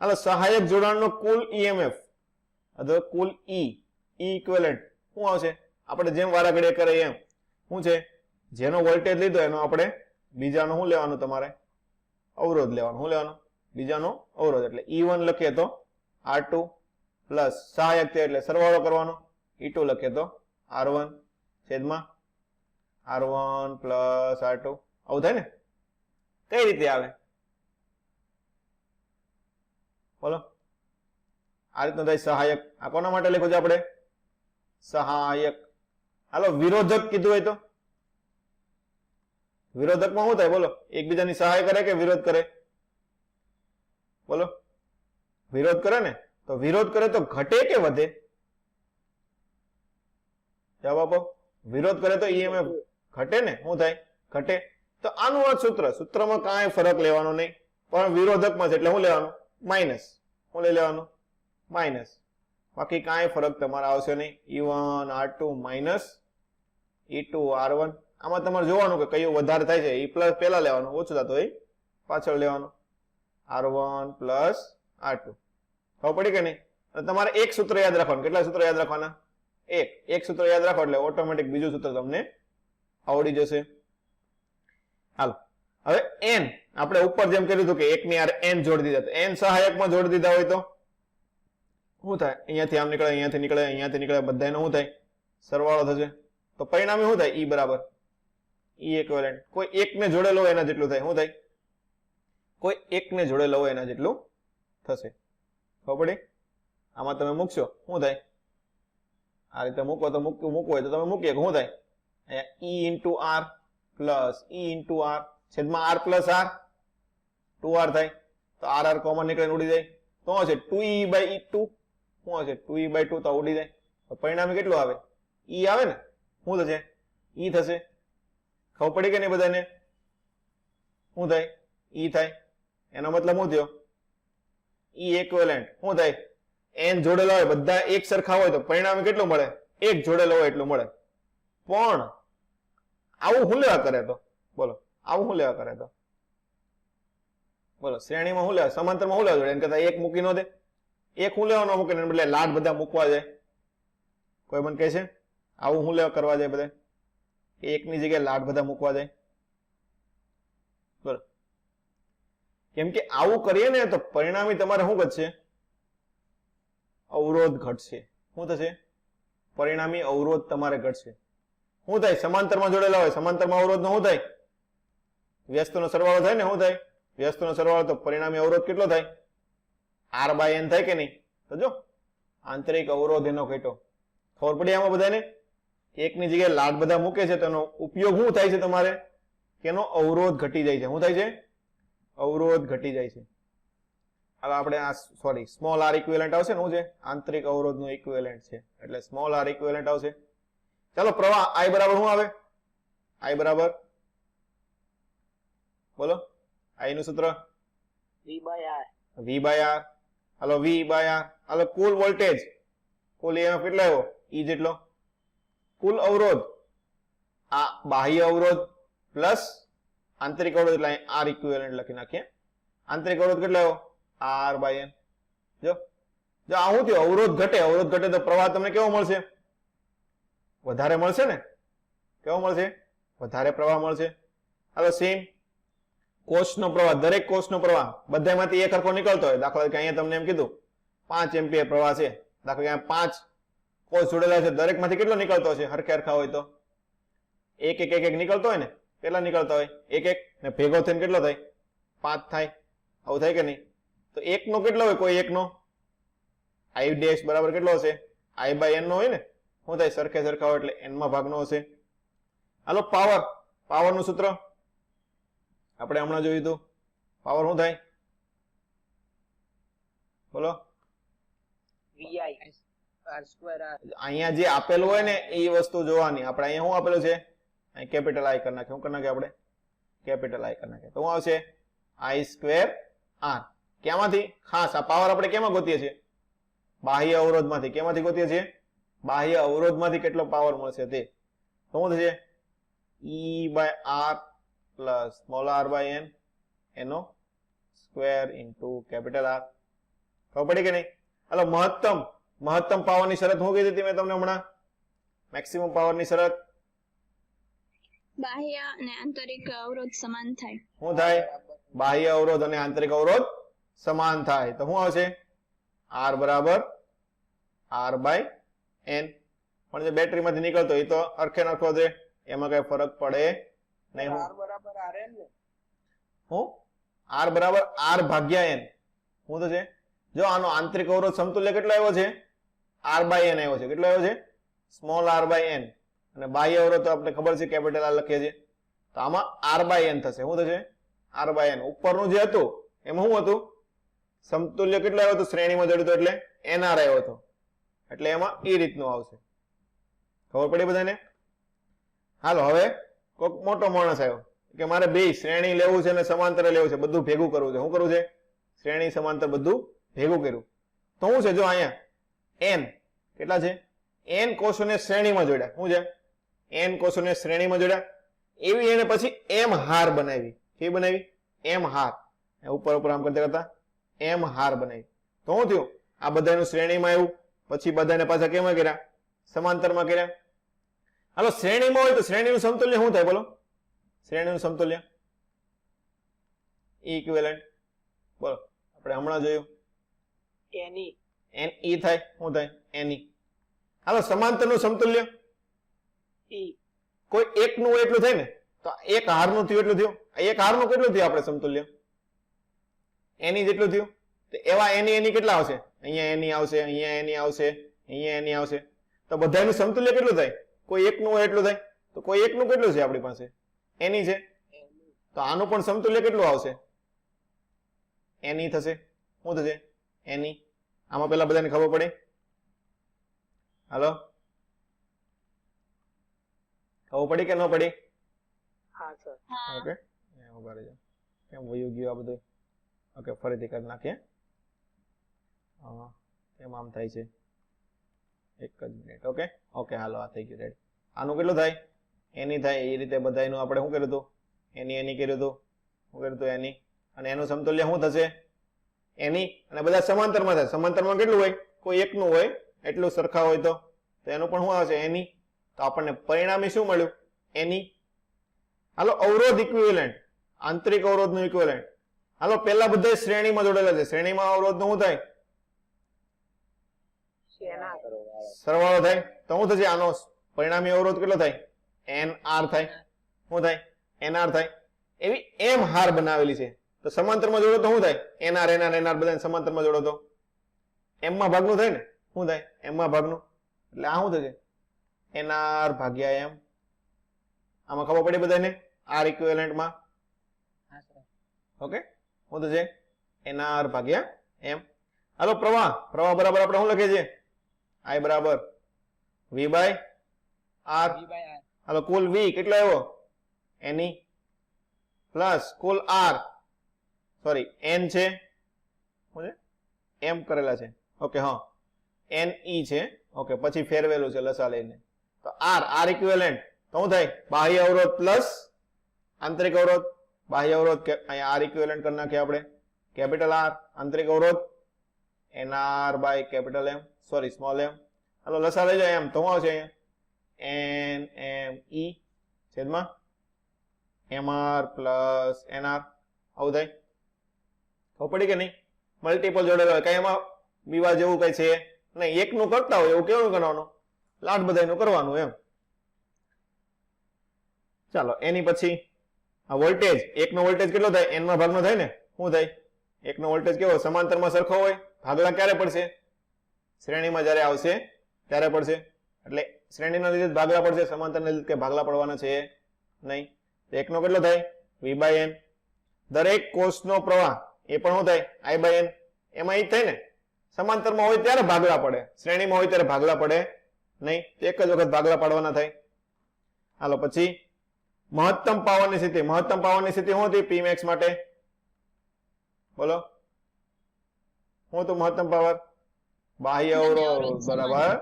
હાલો, સહાયક જોડાણનો કુલ ઈએમએફ અથવા કુલ ઈ ઇક્વિવેલન્ટ શું આવશે? આપણે જેમ વારાઘડીએ કરે એમ શું છે, જેનો વોલ્ટેજ લીધો એનો આપણે બીજાનો શું લેવાનું? તમારે અવરોધ લેવાનો. શું લેવાનો? બીજાનો અવરોધ. એટલે E1 લખીએ તો R2 પ્લસ સહાયક છે એટલે સરવાળો કરવાનો, E2 લખીએ તો R1 છેદમાં R1 પ્લસ R2. આવું થાય ને? કઈ રીતે આવે બોલો? આ રીતનું થાય સહાયક. આ કોના માટે લખ્યું છે આપણે? સહાયક. હાલો, વિરોધક કીધું હોય તો વિરોધકમાં શું થાય બોલો? એકબીજાની સહાય કરે કે વિરોધ કરે? બોલો, વિરોધ કરે ને. તો વિરોધ કરે તો ઘટે કે વધે? જવાબ આપો. વિરોધ કરે તો ઈએમએફ ઘટે ને. શું થાય? ઘટે. તો આનું આ સૂત્રમાં કાંઈ ફરક લેવાનો નહીં, પણ વિરોધકમાં છે એટલે શું લેવાનું? માઇનસ. શું લઈ લેવાનું? માઇનસ. બાકી કાંઈ ફરક તમારે આવશે નહીં. E1 R2 minus E2 R1. આમાં તમારે જોવાનું કે કયું વધારે થાય છે. E પ્લસ પહેલા લેવાનું, ઓછું થતું હોય પાછળ લેવાનું. R1 plus R2. ખબર પડી કે નહીં? તમારે એક સૂત્ર યાદ રાખવાનું. કેટલા સૂત્ર યાદ રાખવાના? એક સૂત્ર યાદ રાખો એટલે ઓટોમેટિક બીજું સૂત્ર તમને આવડી જશે. હાલો, હવે n આપણે ઉપર જેમ કર્યું હતું કે એક ની યાર n જોડી દીધા, તો n સહાયકમાં જોડી દીધા હોય તો શું થાય? અહીંયાથી આમ નીકળે, અહીંયાથી નીકળે, અહીંયાથી નીકળે, બધાનો શું થાય? સરવાળો થશે. તો પરિણામે શું થાય? E બરાબર E ઇક્વિવેલન્ટ. કોઈ એકને જોડેલો હોય એના જેટલું થાય. શું થાય? કોઈ એકને જોડેલો હોય એના જેટલું થશે. ખબર પડી? આમાં તમે મૂકશો શું થાય? આ રીતે મૂકો તો મૂકવું હોય તો તમે મૂકીએ શું થાય? અહીંયા E into R plus E into R છેદમાં R પ્લસ R 2R થાય. તો R કોમન નીકળીને ઉડી જાય. તો શું છે? 2E by E2. શું હશે? 2E બાય 2 તો ઉડી જાય. તો પરિણામે કેટલું આવે? E આવે ને. શું થશે? E થશે. ખબર પડી કે નહીં બધાને? શું થાય? E થાય. એનો મતલબ શું થયો? E equivalent. શું થાય? n જોડેલા હોય, બધા એક સરખા હોય તો પરિણામે કેટલું મળે? એક જોડેલો હોય એટલું મળે. પણ આવું શું લેવા કરે તો બોલો? આવું શું લેવા કરે તો બોલો? શ્રેણીમાં શું લેવા? સમાંતરમાં શું લેવા જોડે? એમ કરતા એક મૂકી ન દે. એક શું લેવા ન મૂકે ને બદલે લાટ બધા મૂકવા જાય? કોઈ મને કહે છે આવું શું લેવા કરવા જાય બધા? એકની જગ્યાએ લાટ બધા મૂકવા જાય? બોલો, કેમ કે આવું કરીએ ને તો પરિણામી તમારે શું ઘટશે? અવરોધ ઘટશે. શું થશે? પરિણામી અવરોધ તમારે ઘટશે. શું થાય? સમાંતરમાં જોડેલા હોય, સમાંતરમાં અવરોધ નો શું થાય? વ્યસ્તનો સરવાળો થાય ને. શું થાય? વ્યસ્તનો સરવાળો. તો પરિણામી અવરોધ કેટલો થાય? R બાય n થાય કે નહીં? તો જો આંતરિક અવરોધ એનો ઘટ્યો. ખબર પડી આમાં બધાને? એકની જગ્યાએ લાટ બધા મૂકે છે તેનો ઉપયોગ શું થાય છે તમારે? કે એનો અવરોધ ઘટી જાય છે. શું થાય છે? અવરોધ ઘટી જાય છે. હવે આપણે આ સ્મોલ r ઇક્વિવેલન્ટ આવશે ને. શું છે? આંતરિક અવરોધ નો ઇક્વિવેલન્ટ છે એટલે સ્મોલ r ઇક્વિવેલન્ટ આવશે. ચાલો, પ્રવાહ I બરાબર શું આવે? I બરાબર બોલો? I નું સૂત્ર V by R. V by R. હાલો, V બાય R. હાલો, કુલ વોલ્ટેજ, કુલ EMF કેટલો આવ્યો? E જેટલો. કુલ અવરોધ, આ બાહ્ય અવરોધ પ્લસ આંતરિક અવરોધ એટલે R ઇક્વિવેલન્ટ લખી નાખીએ. આંતરિક અવરોધ કેટલો આવ્યો? R by n. જો આ શું થયું? અવરોધ ઘટે. અવરોધ ઘટે તો પ્રવાહ તમને કેવો મળશે? વધારે મળશે ને. કેવો મળશે? વધારે પ્રવાહ મળશે. હવે સેમ કોષનો પ્રવાહ, દરેક કોષનો પ્રવાહ બધામાંથી એક હરખો નીકળતો હોય. દાખલા તરીકે અહીંયા તમને એમ કીધું 5 એમ્પિયર પ્રવાહ છે. દાખલા કે અહીંયા 5 કોષ જોડેલા છે, દરેકમાંથી કેટલો નીકળતો હશે? હરખા હોય તો એક એક નીકળતો હોય ને. કેટલા નીકળતા હોય? એક ને ભેગો થઈને કેટલો થાય? 5 થાય. આવું થાય કે નહીં? તો એકનો કેટલો હોય? કોઈ એકનો I ડેશ બરાબર કેટલો હશે? I બાય n નો હોય ને. શું થાય? સરખા હોય એટલે n માં ભાગનો હશે. હાલો, પાવર નું સૂત્ર આપણે હમણાં જોયું હતું. પાવર શું થાય? બોલો VI R square R અહીંયા જે આપેલું હોય ને એ વસ્તુ જોવાની. આપણે અહીંયા શું આપેલું છે? અહીં કેપિટલ આઈ કરી નાખીએ. શું કરી નાખીએ આપણે? કેપિટલ આઈ કરી નાખીએ. તો શું આવશે? I square R. ક્યાંમાંથી? ખાસ આ પાવર આપણે કેમાં ગોતીએ છીએ? બાહ્ય અવરોધમાંથી. કેમાંથી ગોતીએ છીએ? બાહ્ય અવરોધમાંથી કેટલો પાવર મળશે તે. તો શું થશે? E by R plus small r by n એનો સ્ક્વેર ઇન્ટુ કેપિટલ આર. ખબર પડી કે નહીં? હાલો, મહત્તમ પાવરની શરત શું કીધી હતી મેં તમને હમણાં? મેક્સિમમ પાવરની શરત બાહ્ય અને આંતરિક અવરોધ સમાન થાય. શું થાય? બાહ્ય અવરોધ અને આંતરિક અવરોધ સમાન થાય. તો શું આવશે? R બરાબર R by n. પણ જે બેટરીમાંથી નીકળતો એ તો અરખે નરખો છે, એમાં કઈ ફરક પડે નહીં. R બરાબર RN ને હું R બરાબર R ભાગ્યા n. શું થશે? જો આનો આંતરિક અવરોધ સમતુલ્ય કેટલો આવ્યો છે? R by n આવ્યો છે. કેટલો આવ્યો છે? Small r by n. અને બાહ્ય અવરોધ તો આપણે ખબર છે કેપિટલ R લખીએ છીએ. તો આમાં R by n થશે. શું થશે? R by n. ઉપરનું જે હતું એમાં શું હતું? સમતુલ્ય કેટલો આવ્યો હતો? શ્રેણીમાં જોડ્યું એટલે NR આવ્યો હતો. એટલે એમાં એ રીતનું આવશે. ખબર પડી બધાને? હાલો, હવે કોઈક મોટો માણસ આવ્યો કે મારે બે શ્રેણી લેવું છે અને સમાંતર લેવું છે, બધું ભેગું કરવું છે. શું કરવું છે? શ્રેણી સમાંતર બધું ભેગું કર્યું. તો શું છે? જો અહીંયા n કેટલા છે? n કોષોને શ્રેણીમાં જોડ્યા. શું છે? n કોષોને શ્રેણીમાં જોડ્યા. એવી એને પછી m હાર બનાવી. કેવી બનાવી? m હાર. ઉપર આમ કરતા કરતા m હાર બનાવી. તો શું થયું? આ બધાનું શ્રેણીમાં આવ્યું, પછી બધાને પાછા કેમાં કર્યા? સમાંતરમાં કર્યા. હાલો, શ્રેણીમાં હોય તો શ્રેણીનું સમતુલ્ય શું થાય? બોલો, શ્રેણીનું સમતુલ્ય ઇક્વિવેલન્ટ. બોલો, આપણે હમણાં જોયું NE NE થાય. શું થાય? NE. હાલો, સમાંતરનું સમતુલ્ય E કોઈ એકનું હોય એટલું થાય ને, તો એક હારનું થયું એટલું થયું. એક હારનું કેટલું થયું આપણે સમતુલ્ય? NE જેટલું થયું. તો એવા NE કેટલા આવશે? અહીંયા NE આવશે, અહીંયા NE આવશે, અહીંયા NE આવશે. તો બધાનું સમતુલ્ય કેટલું થાય? કોઈ એકનું હોય એટલું થાય. તો કોઈ એકનું કેટલું છે આપણી પાસે? NE છે. તો આનું પણ સમતુલ્ય કેટલું આવશે? NE થશે. શું થશે? NE. આમાં પેલા બધાને ખબર પડી? હાલો, ખબર પડી કે ન પડી? હા સર હા ઓકે, ઉભા રહેજો. કેમ વયું ગયું આ બધું? ઓકે, ફરીથી કરી નાખીએ. કેમ આમ થાય છે? એક જ મિનિટ. ઓકે ઓકે, હાલો, આ થઈ ગયું રેડી. આનું કેટલું થાય? NE થાય. એ રીતે બધાનું આપણે શું કર્યું હતું? NE કર્યું હતું. શું કર્યું હતું? NE. અને એનું સમતુલ્ય શું થશે? NE. અને બધા સમાંતરમાં થાય. સમાંતરમાં કેટલું હોય? કોઈ એકનું હોય એટલું સરખા હોય તો એનું પણ શું આવશે? NE. તો આપણને પરિણામી શું મળ્યું? NE. હાલો, અવરોધ ઇક્વિવેલન્ટ, આંતરિક અવરોધનું ઇક્વિવેલન્ટ. હાલો, પેલા બધા શ્રેણીમાં જોડેલા છે. શ્રેણીમાં અવરોધનું શું થાય? સરવાળો થાય. તો શું થશે? આનો પરિણામી અવરોધ કેટલો થાય? NR થાય. શું થાય? NR થાય. એવી M હાર બનાવેલી છે. તો સમાંતરમાં જોડો તો શું થાય? NR બધા સમાંતરમાં જોડો તો M માં ભાગનું થાય ને. શું થાય? M માં ભાગનું. એટલે આ શું થશે? NR ભાગ્યા M. આમાં ખબર પડી બધાને? R ઇક્વિવેલન્ટમાં. હા સર ઓકે, શું થશે? NR ભાગ્યા M. હાલો, પ્રવાહ બરાબર આપણે શું લખીએ છીએ? I બરાબર V by R. V by R હાલો, કુલ V કેટલો આવ્યો? NE પ્લસ કુલ R, સોરી N છે. શું છે? M કરેલા છે. ઓકે, હા, NE છે. ઓકે, પછી ફેરવેલું છે લસા લઈને. તો R ઇક્વિવેલન્ટ. તો શું થાય? બાહ્ય અવરોધ પ્લસ આંતરિક અવરોધ. બાહ્ય અવરોધ અહીંયા R ઇક્વિવેલન્ટ કરી નાખીએ આપણે. Capital R. આંતરિક અવરોધ NR by capital M, sorry small m. હાલો, લસા લઈ જાય. એમ તો શું આવશે? અહીંયા NME છેદમાં MR પ્લસ NR. આવું થાય. ખબર પડી કે નહીં? મલ્ટિપલ જોડેલો હોય. કઈ એમાં વિવાહ જેવું કઈ છે નહીં. એકનું કરતા હોય એવું કેવું કરવાનું? લાટ બધાનું કરવાનું એમ. ચાલો, એની પછી આ વોલ્ટેજ. એકનો વોલ્ટેજ કેટલો થાય? n માં ભાગનો થાય ને. શું થાય? એકનો વોલ્ટેજ કેવો? સમાંતરમાં સરખો હોય. ભાગલા ક્યારે પડશે? શ્રેણીમાં જ્યારે આવશે ત્યારે પડશે. એટલે શ્રેણીના લીધે ભાગલા પડશે, સમાંતરના લીધે ભાગલા પડવાના છે નહીં. એકનો કેટલો થાય? V by n. દરેક કોષનો પ્રવાહ એ પણ શું થાય? I by n. એમાં એ થાય ને. સમાંતરમાં હોય ત્યારે ભાગલા પડે, શ્રેણીમાં હોય ત્યારે ભાગલા પડે નહીં, એક જ વખત ભાગલા પાડવાના થાય. હાલો પછી મહત્તમ પાવરની સ્થિતિ. મહત્તમ પાવરની સ્થિતિ શું હતી પી મેક્સ માટે? બોલો શું હતું મહત્તમ પાવર? બાહ્ય અવરોધ બરાબર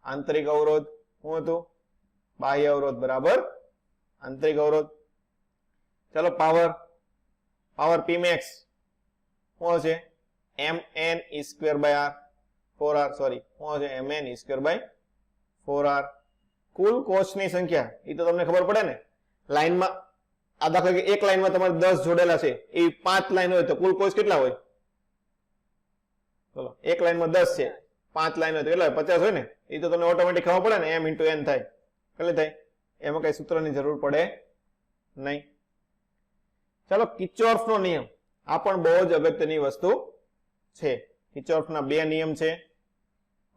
આંતરિક અવરોધ. શું હતું? બાહ્ય અવરોધ બરાબર આંતરિક અવરોધ. ચલો પાવર, પાવર પી મેક્સ શું હશે? mn e square by r 4r, sorry શું હશે? mn e square by 4r. કુલ કોષની સંખ્યા એ તો તમને ખબર પડે ને. લાઈનમાં આ દાખલા કે એક લાઈનમાં તમારે 10 જોડેલા છે, એ 5 લાઈન હોય તો કુલ કોષ કેટલા હોય? ચલો એક લાઈનમાં 10 છે, 5 લાઈન હોય તો કેટલા હોય? 50 હોય ને. એ તો તમને ઓટોમેટિક ખબર પડે ને, m into n થાય. કેટલી થાય? એમાં કઈ સૂત્રની જરૂર પડે નહીં. ચાલો કિર્ચોફનો નિયમ, આ પણ બહુ જ અગત્યની વસ્તુ છે. કિર્ચોફના બે નિયમ છે.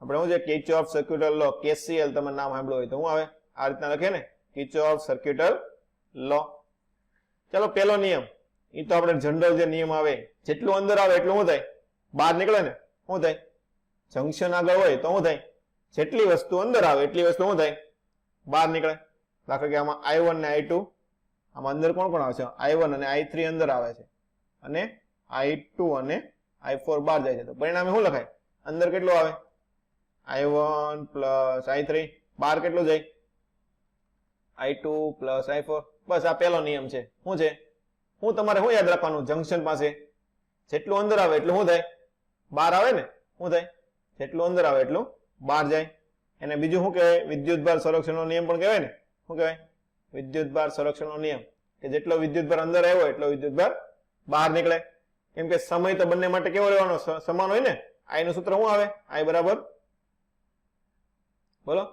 આપણે શું છે? કિર્ચોફ સર્ક્યુટલ લો, KCL તમે નામ સાંભળ્યું હોય તો શું આવે? આ રીતના લખે ને, કિર્ચોફ સર્ક્યુટલ લો. ચાલો પહેલો નિયમ, એ તો આપણે જનરલ જે નિયમ આવે, જેટલું અંદર આવે એટલું શું થાય? બહાર નીકળે ને. શું થાય? જંક્શન આગળ હોય તો શું થાય? જેટલી વસ્તુ અંદર આવે એટલી વસ્તુ શું થાય? બહાર નીકળે. દાખલા કે આમાં I1 ને I2, આમાં અંદર કોણ કોણ આવે છે? I1 અને I3 અંદર આવે છે, અને I2 અને I4 બહાર જાય છે. તો પરિણામે શું લખાય? અંદર કેટલું આવે? I1 plus I3. બહાર કેટલું જાય? I2 plus I4. બસ આ પહેલો નિયમ છે. શું છે? હું તમારે શું યાદ રાખવાનું? જંક્શન પાસે જેટલું અંદર આવે એટલું શું થાય? બહાર આવે ને. શું થાય? જેટલું અંદર આવે એટલું બહાર જાય. એને બીજું શું કહેવાય? વિદ્યુતભાર સંરક્ષણનો નિયમ પણ કહેવાય ને. શું કહેવાય? વિદ્યુતભાર સંરક્ષણનો નિયમ, કે જેટલો વિદ્યુતભાર અંદર આવ્યો એટલો વિદ્યુતભાર બહાર નીકળે. કેમ કે સમય તો બંને માટે કેવો રહેવાનો? સમાન હોય ને. I નું સૂત્ર શું આવે? I બરાબર, બોલો,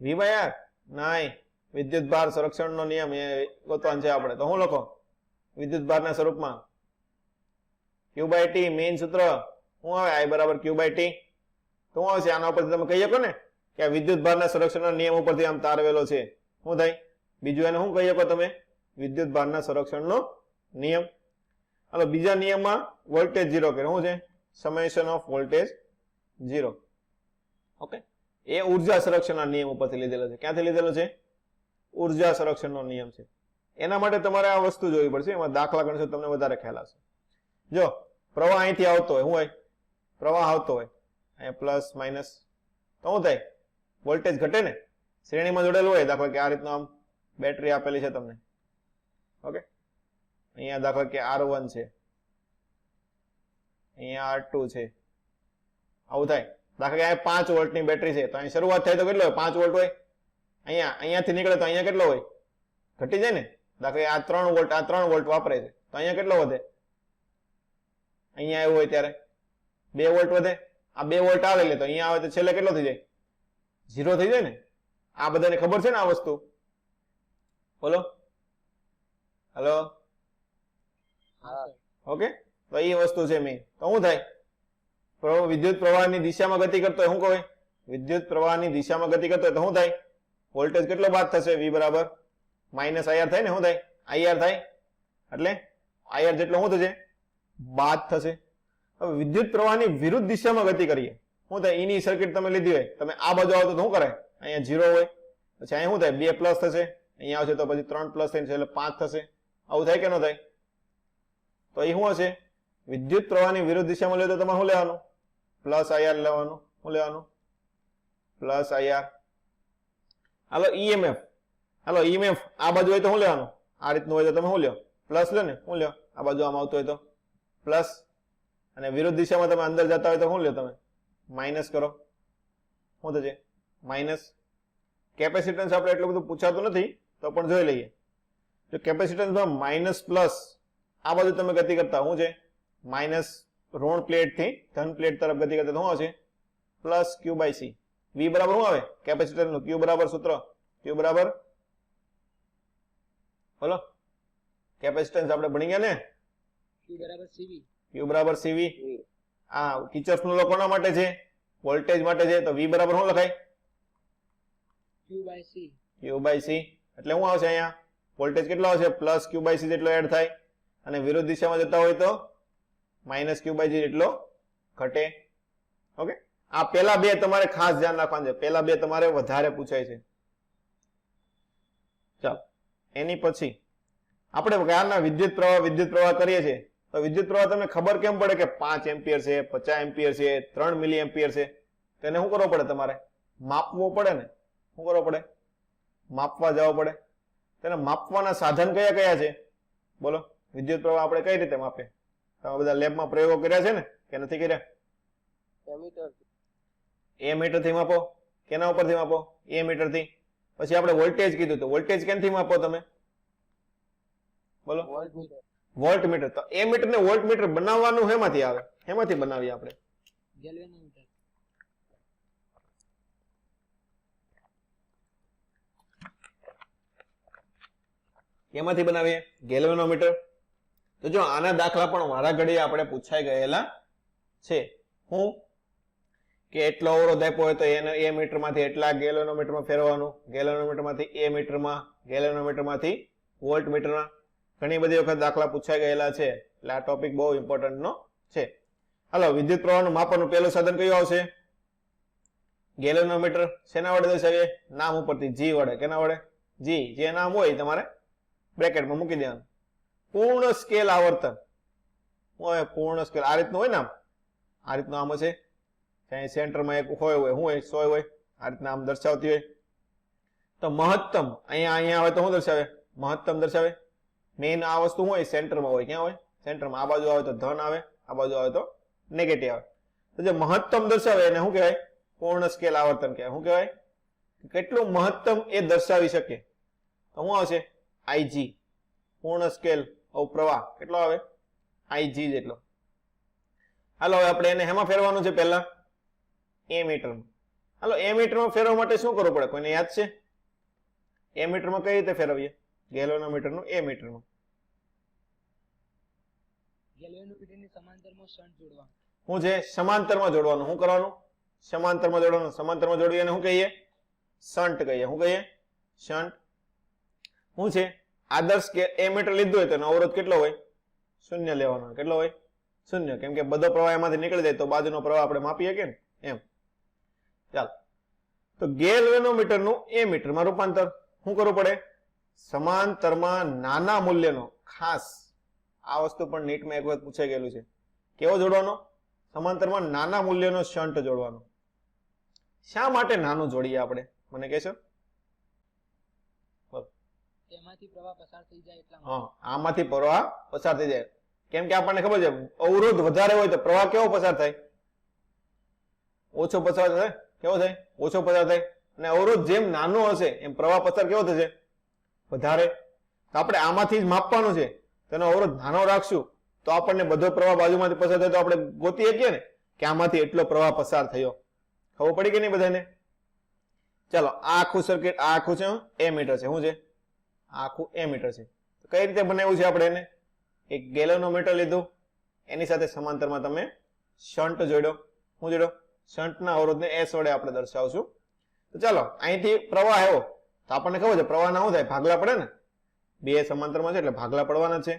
V by R. નહીં, વિદ્યુતભાર સંરક્ષણનો નિયમ એ ગોતવાનો છે આપણે. તો શું લખો વિદ્યુતભારના સ્વરૂપમાં? Q by T મેઇન સૂત્ર શું આવે? I બરાબર Q by T. તો શું આવશે? આના ઉપરથી તમે કહી શકો ને કે આ વિદ્યુતભારના સંરક્ષણના નિયમ ઉપરથી આમ તારવેલો છે. શું થાય? બીજું એને શું કહી શકો તમે? વિદ્યુતભારના સંરક્ષણનો નિયમ. હાલો બીજા નિયમમાં વોલ્ટેજ 0 કે શું છે? Summation of voltage 0. ઓકે, એ ઉર્જા સંરક્ષણના નિયમ ઉપરથી લીધેલો છે. ક્યાંથી લીધેલો છે? ઉર્જા સંરક્ષણનો નિયમ છે. એના માટે તમારે આ વસ્તુ જોવી પડશે. એમાં દાખલા ગણશો તમને વધારે ખ્યાલ આવશે. જો પ્રવાહ અહીંથી આવતો હોય, શું હોય? પ્રવાહ આવતો હોય અહીંયા પ્લસ માઇનસ, તો શું થાય? વોલ્ટેજ ઘટે ને. શ્રેણીમાં જોડેલું હોય, દાખલા કે આ રીતનું આમ બેટરી આપેલી છે તમને. ઓકે, અહીંયા દાખલા કે R1 છે, અહીંયા R2 છે, આવું થાય. દાખલા કે અહીંયા 5 વોલ્ટની બેટરી છે, તો અહીં શરૂઆત થાય તો કેટલો હોય? 5 વોલ્ટ હોય. અહીંયાથી નીકળે તો અહીંયા કેટલો હોય? ઘટી જાય ને. દાખલા આ 3 વોલ્ટ, આ 3 વોલ્ટ વાપરે છે, તો અહીંયા કેટલો વધે? અહીંયા આવ્યું હોય ત્યારે 2 વોલ્ટ વધે. આ 2 વોલ્ટ આવે એટલે તો અહીંયા આવે તો છેલ્લે કેટલો થઈ જાય? 0 થઈ જાય ને. આ બધાને ખબર છે ને આ વસ્તુ? બોલો, હલો, ઓકે. તો એ વસ્તુ છે મેઇન. તો શું થાય? વિદ્યુત પ્રવાહની દિશામાં ગતિ કરતો હોય, શું કહે? વિદ્યુત પ્રવાહની દિશામાં ગતિ કરતો હોય તો શું થાય? વોલ્ટેજ કેટલો બાદ થશે? V બરાબર માઇનસ IR થાય ને. શું થાય? IR થાય એટલે IR જેટલો શું થશે? બાદ થશે. હવે વિદ્યુત પ્રવાહની વિરુદ્ધ દિશામાં ગતિ કરીએ, શું થાય? એની સર્કિટ તમે લીધી હોય, તમે આ બાજુ આવો તો શું કરે? અહીંયા 0 હોય, પછી અહીંયા શું થાય? 2 પ્લસ થશે, અહીંયા આવશે તો પછી 3 પ્લસ થઈને એટલે 5 થશે. આવું થાય કે ન થાય? તો એ શું હશે? વિદ્યુત પ્રવાહની વિરુદ્ધ દિશામાં લે તો તમારે શું લેવાનું? પ્લસ IR લેવાનું. શું લેવાનું? Plus IR. હાલો EMF, હાલો EMF આ બાજુ હોય તો શું લેવાનું? આ રીતનું હોય તો તમે શું લ્યો? પ્લસ લો ને. શું લ્યો? આ બાજુ આમ આવતું હોય તો પ્લસ, અને વિરુદ્ધ દિશામાં તમે અંદર જતા હોય તો શું લ્યો? તમે માઇનસ કરો. શું થશે? માઇનસ. કેપેસિટન્સ આપણે એટલું બધું પૂછાતું નથી તો પણ જોઈ લઈએ. જો કેપેસિટન્સમાં માઇનસ પ્લસ આ બાજુ તમે ગતિ કરતા, શું છે? માઇનસ ઋણ પ્લેટ થી ધન પ્લેટ તરફ ગતિ કરતા શું આવશે? Plus Q by C. V બરાબર શું આવે? કેપેસિટર નું Q બરાબર સૂત્ર, Q બરાબર, બોલો, કેપેસિટન્સ આપણે ભણી ગયા ને? Q બરાબર CV. Q બરાબર CV. આ કિર્ચોફ નો લો કોના માટે છે? વોલ્ટેજ માટે છે. તો V બરાબર શું લખાય? Q by C. Q by C. એટલે શું આવશે? અહીંયા વોલ્ટેજ કેટલો આવશે? પ્લસ Q by C જેટલો એડ થાય. અને વિરુદ્ધ દિશામાં જતા હોય તો માઇનસ ક્યુ બાય જી એટલો ઘટે. ઓકે, આ પેલા બે તમારે ખાસ ધ્યાન રાખવાનું છે, પેલા બે તમારે વધારે પૂછાય છે. ચાલો, એની પછી આપણે ક્યારના વિદ્યુત પ્રવાહ કરીએ છીએ, તો વિદ્યુત પ્રવાહ તમને ખબર કેમ પડે કે 5 એમ્પિયર છે, 50 એમ્પિયર છે, 3 મિલી એમ્પિયર છે? તેને શું કરવું પડે? તમારે માપવો પડે ને. શું કરવું પડે? માપવા જવું પડે. તેને માપવાના સાધન કયા કયા છે? બોલો, વિદ્યુત પ્રવાહ આપણે કઈ રીતે માપીએ? તમે બધા લેબમાં પ્રયોગો કર્યા છે ને કે નથી કર્યા? એમીટર થી માપો. કેના ઉપરથી માપો? એમીટર થી. પછી આપણે વોલ્ટેજ કીધું, તો વોલ્ટેજ કેનથી માપો તમે? બોલો, વોલ્ટમીટર. તો એમીટર ને વોલ્ટમીટર બનાવવાનું હેમાંથી આવે? હેમાંથી બનાવીએ આપણે? ગેલ્વેનોમીટર. કેમાંથી બનાવીએ? ગેલ્વેનોમીટર. તો જો આના દાખલા પણ મારા ઘડીએ આપણે પૂછાઈ ગયેલા છે. હું કે એટલો અવરોધ આપ્યો હોય તો એને એ મીટર માંથી એટલા ગેલ્વેનોમીટરમાં ફેરવવાનું, ગેલ્વેનોમીટર માંથી એ મીટરમાં, ગેલ્વેનોમીટર માંથી વોલ્ટ મીટરમાં. ઘણી બધી વખત દાખલા પૂછાઈ ગયેલા છે, એટલે આ ટોપિક બહુ ઇમ્પોર્ટન્ટ નો છે. હાલો, વિદ્યુત પ્રવાહનું માપનનું પહેલું સાધન કયું આવશે? ગેલ્વેનોમીટર. શેના વડે દર્શાવીએ? નામ ઉપરથી, જી વડે. કેના વડે? જી. જે નામ હોય તમારે બ્રેકેટમાં મૂકી દેવાનું. પૂર્ણ સ્કેલ આવર્તન હોય, પૂર્ણ સ્કેલ આ રીતનું હોય ને, આ રીતનું આમ હશે, સેન્ટરમાં એક હોય શું હોય? 100 હોય. આ રીતના આમ દર્શાવતી હોય. તો મહત્તમ અહીંયા આવે તો શું દર્શાવે? મહત્તમ દર્શાવે. મેઇન આ વસ્તુ હોય સેન્ટરમાં હોય. ક્યાં હોય? સેન્ટરમાં. આ બાજુ આવે તો ધન આવે, આ બાજુ આવે તો નેગેટિવ આવે. તો જે મહત્તમ દર્શાવે એને શું કહેવાય? પૂર્ણ સ્કેલ આવર્તન કહેવાય. શું કહેવાય? કેટલું મહત્તમ એ દર્શાવી શકે. તો શું આવશે? આઈજી. પૂર્ણ સ્કેલ પ્રવાહ કેટલો આવે? આઈજી જેટલો. હાલો, હવે આપણે એને હેમાં ફેરવાનું છે? પહેલા એ મીટરમાં. હાલો, એ મીટરમાં ફેરવવા માટે શું કરવું પડે? કોઈને યાદ છે? એ મીટરમાં કઈ રીતે ફેરવીએ? ગેલ્વેનોમીટરનું એ મીટરમાં. ગેલ્વેનોમીટરની સમાંતરમાં શન્ટ જોડવાનું. શું છે? સમાંતરમાં જોડવાનું. શું કરવાનું? સમાંતરમાં જોડવાનું. સમાંતરમાં જોડીએ એને શું કહીએ? શન્ટ કહીએ. શું કહીએ? શન્ટ. શું છે? આદર્શ કે એ મીટર લીધું હોય તો એનો અવરોધ કેટલો હોય? 0 લેવાનો. કેટલો હોય? 0. કેમ કે બધો પ્રવાહ એમાંથી નીકળી જાય તો બાજુનો પ્રવાહ આપણે માપી શકીએ ને, એમ. ચાલો, તો ગેલ્વેનોમીટરનું એ મીટરમાં રૂપાંતર શું કરવું પડે? સમાંતરમાં નાના મૂલ્યનો, ખાસ આ વસ્તુ પણ નીટમાં એક વખત પૂછાઈ ગયેલું છે. કેવો જોડવાનો? સમાંતરમાં નાના મૂલ્યનો શન્ટ જોડવાનો. શા માટે નાનું જોડીએ આપણે? મને કહેશો? તેમાંથી પ્રવાહ પસાર થઈ જાય એટલા માટે. હા, આમાંથી પ્રવાહ પસાર થઈ જાય. કેમ કે આપણને ખબર છે અવરોધ વધારે હોય તો પ્રવાહ કેવો પસાર થાય? ઓછો પસાર થાય. કેવો થાય? ઓછો પસાર થાય. અને અવરોધ જેમ નાનો હશે એમ પ્રવાહ પસાર કેવો થશે? વધારે. તો આપણે આમાંથી જ માપવાનું છે. તેનો અવરોધ નાનો રાખશું તો આપણને બધો પ્રવાહ બાજુમાંથી પસાર થાય તો આપણે ગોતી શકીએ ને કે આમાંથી એટલો પ્રવાહ પસાર થયો. ખબર પડી કે નહીં બધાને? ચાલો, આ આખું સર્કિટ, આ આખું છે એ મીટર છે. શું છે? આખું એ મીટર છે. કઈ રીતે બનાવ્યું છે આપણે એને? એક ગેલ્વેનોમીટર લીધું, એની સાથે સમાંતરમાં તમે શન્ટ જોડ્યો. શું જોડ્યો? શન્ટના અવરોધને એસ વડે આપણે દર્શાવશું. તો ચાલો, અહીંથી પ્રવાહ આવ્યો તો આપણને ખબર છે પ્રવાહના શું થાય? ભાગલા પડે ને. બે સમાંતરમાં છે એટલે ભાગલા પડવાના છે.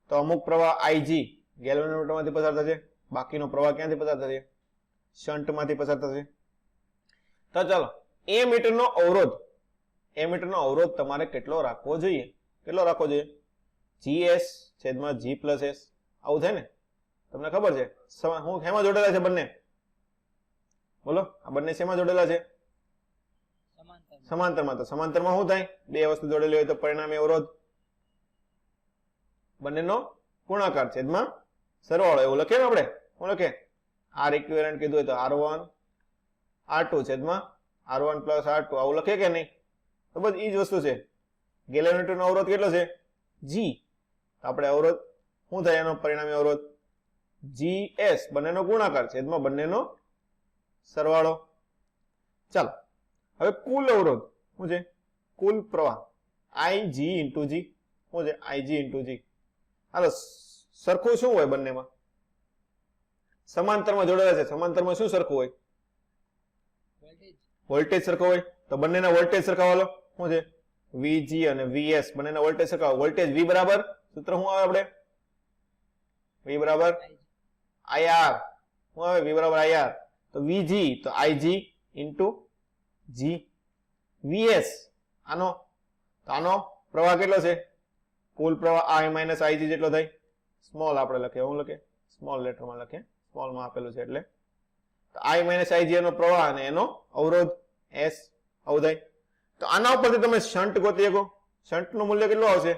તો અમુક પ્રવાહ આઈજી ગેલ્વેનોમીટરમાંથી પસાર થશે, બાકીનો પ્રવાહ ક્યાંથી પસાર થશે? શન્ટમાંથી પસાર થશે. તો ચાલો, એ મીટરનો અવરોધ, એ મીટરનો અવરોધ તમારે કેટલો રાખવો જોઈએ? કેટલો રાખવો જોઈએ? GS છેદમાં G પ્લસ S. આવું થાય ને? તમને ખબર છે હું શેમાં જોડેલા છે બંને? બોલો, આ બંને શેમાં જોડેલા છે? સમાંતરમાં. તો સમાંતરમાં શું થાય? બે વસ્તુ જોડેલી હોય તો પરિણામી અવરોધ બંનેનો ગુણાકાર છેદમાં સરવાળો. એવું લખીએ ને આપણે? શું લખે? આર ઇક્વિવેલન્ટ કીધું હોય તો R1 R2 છેદમાં R1 પ્લસ R2. આવું લખીએ કે નહીં? તો બસ એ જ વસ્તુ છે. ગેલ્વેનોમીટરનો અવરોધ કેટલો છે? G. આપણે અવરોધ શું થાય? એનો પરિણામી અવરોધ GS, બંનેનો ગુણાકાર છેદમાં બંનેનો સરવાળો. ચાલો, હવે કુલ અવરોધ શું છે? કુલ પ્રવાહ IG ઇન્ટુ G. શું છે? IG into G. હાલો, સરખું શું હોય બંનેમાં? સમાંતરમાં જોડેલા છે. સમાંતરમાં શું સરખું હોય? વોલ્ટેજ સરખો હોય. તો બંનેના વોલ્ટેજ સરખાવા લો. શું છે? VG અને VS બંનેના વોલ્ટેજ સરખાવો. વોલ્ટેજ V બરાબર, સૂત્ર શું આવે આપણે? V બરાબર IR શું આવે V બરાબર IR તો VG તો IG ઇન્ટુ G VS આનો પ્રવાહ કેટલો છે કુલ પ્રવાહ I માઇનસ IG જેટલો થાય સ્મોલ આપણે લખીએ હું લખીએ સ્મોલ લેટરમાં લખીએ સ્મોલમાં આપેલું છે એટલે તો I માઇનસ IG એનો પ્રવાહ અને એનો અવરોધ S આવું થાય તો આના ઉપરથી તમે શન્ટ ગોતી શકો શન્ટનું મૂલ્ય કેટલું આવશે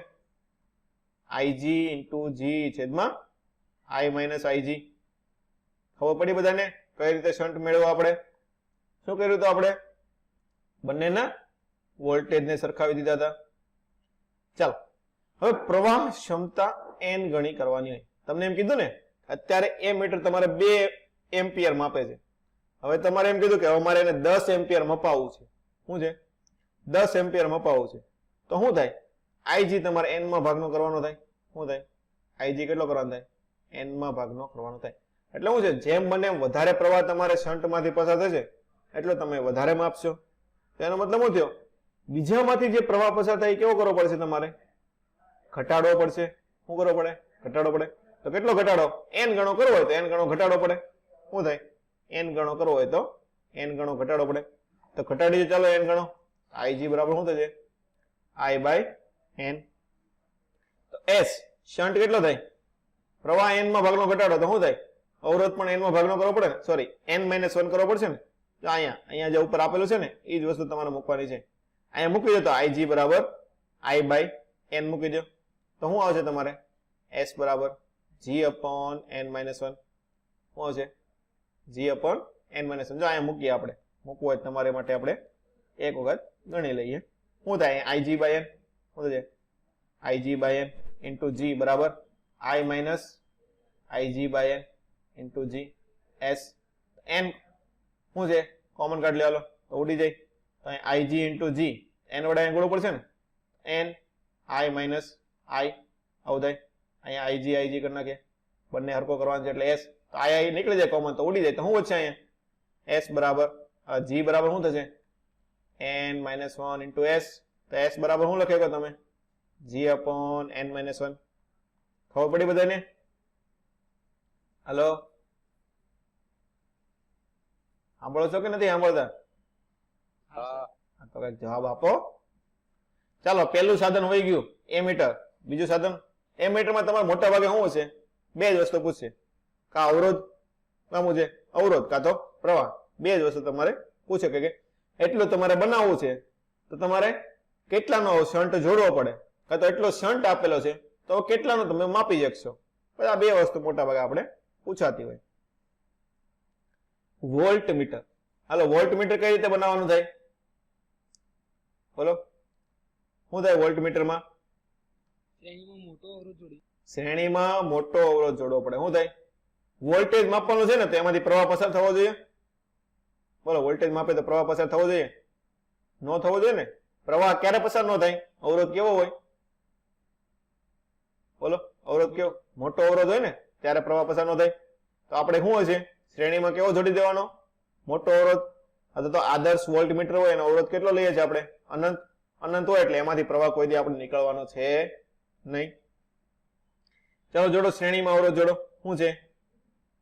IG ઇન્ટુ G છેદમાં I માઇનસ IG ખબર પડી બધાને કઈ રીતે શન્ટ મેળવવા આપણે શું કર્યું તો આપણે બંનેના વોલ્ટેજને સરખાવી દીધા હતા ચાલો હવે પ્રવાહ ક્ષમતા n ગણી કરવાની હોય તમને એમ કીધું ને અત્યારે એ મીટર તમારે 2 એમ્પિયર માપે છે હવે તમારે એમ કીધું કે અમારે એને 10 એમ્પિયર મપાવવું છે શું છે 10 એમ્પિયર મપાવવું છે તો શું થાય IG તમારે n માં ભાગનો કરવાનો થાય શું થાય IG કેટલો કરવાનો થાય n માં ભાગનો કરવાનો થાય એટલે શું છે જેમ બને એમ વધારે પ્રવાહ તમારે શન્ટમાંથી પસાર થશે એટલો તમે વધારે માપશો તો એનો મતલબ શું થયો બીજામાંથી જે પ્રવાહ પસાર થાય એ કેવો કરવો પડશે તમારે ઘટાડવો પડશે શું કરવો પડે ઘટાડવો પડે તો કેટલો ઘટાડો n ગણો કરવો હોય તો n ગણો ઘટાડવો પડે શું થાય n ગણો કરવો હોય તો n ગણો ઘટાડવો પડે તો ઘટાડીએ ચાલો n ગણો IG બરાબર શું થશે I બાય n તો S શન્ટ કેટલો થાય પ્રવાહ n માં ભાગનો ઘટાડો તો શું થાય અવરોધ પણ n માં ભાગનો કરવો પડે ને સોરી n-1 કરવો પડશે ને તો અહીંયા જે ઉપર આપેલું છે ને એ જ વસ્તુ તમારે મૂકવાની છે અહીંયા મૂકી દો તો IG બરાબર I બાય n મૂકી દો તો શું આવશે તમારે S બરાબર G upon n-1 શું આવશે G upon n-1 જો અહીંયા મૂકીએ આપણે મૂકવું હોય તમારે માટે આપણે એક વખત ગણી લઈએ શું થાય IG બાય n શું થશે IG by n into G બરાબર I minus IG by n into G S n શું છે કોમન કાઢ લેવાલો તો ઉડી જાય તો અહીં IG ઇન્ટુ G n વડે અહીં ગુણવું પડશે ને n I માઇનસ I આવું થાય અહીંયા IG કરી નાખીએ બંને હરકો કરવાનો છે એટલે S તો I નીકળી જાય કોમન તો ઉડી જાય તો શું વધશે અહીંયા S બરાબર G બરાબર શું થશે n-1 ઇન્ટુ S તો S બરાબર શું લખેલો તમે G upon n-1 ખબર પડી બધાને હલો સાંભળો છો કે નથી સાંભળતા તો કઈક જવાબ આપો ચાલો પહેલું સાધન હોઈ ગયું એમીટર બીજું સાધન એમીટરમાં તમારે મોટા ભાગે શું હશે બે જ વસ્તુ પૂછશે કા અવરોધ કામ છે અવરોધ કા તો પ્રવાહ બે જ વસ્તુ તમારે પૂછે કે એટલું તમારે બનાવવું છે તો તમારે કેટલાનો શન્ટ જોડવો પડે કા તો એટલો શન્ટ આપેલો છે તો કેટલાનો તમે માપી શકશો આ બે વસ્તુ મોટા ભાગે આપણે પૂછાતી હોય વોલ્ટ મીટર હાલો વોલ્ટ મીટર કઈ રીતે બનાવવાનું થાય બોલો શું થાય વોલ્ટ મીટરમાં શ્રેણીમાં મોટો અવરોધ જોડવો પડે શું થાય વોલ્ટેજ માપવાનું છે ને તો એમાંથી પ્રવાહ પસાર થવો જોઈએ બોલો વોલ્ટેજ માપે તો પ્રવાહ પસાર થવો જોઈએ ન થવો જોઈએ ને પ્રવાહ ક્યારે પસાર ન થાય અવરોધ કેવો હોય બોલો અવરોધ કેવો મોટો અવરોધ હોય ને ત્યારે પ્રવાહ પસાર ન થાય તો આપણે શું હશે શ્રેણીમાં કેવો જોડી દેવાનો મોટો અવરોધ અથવા તો આદર્શ વોલ્ટ મીટર હોય એનો અવરોધ કેટલો લઈએ છીએ આપણે અનંત હોય એટલે એમાંથી પ્રવાહ કોઈ દી આપણે નીકળવાનો છે નહીં ચાલો જોડો શ્રેણીમાં અવરોધ જોડો શું છે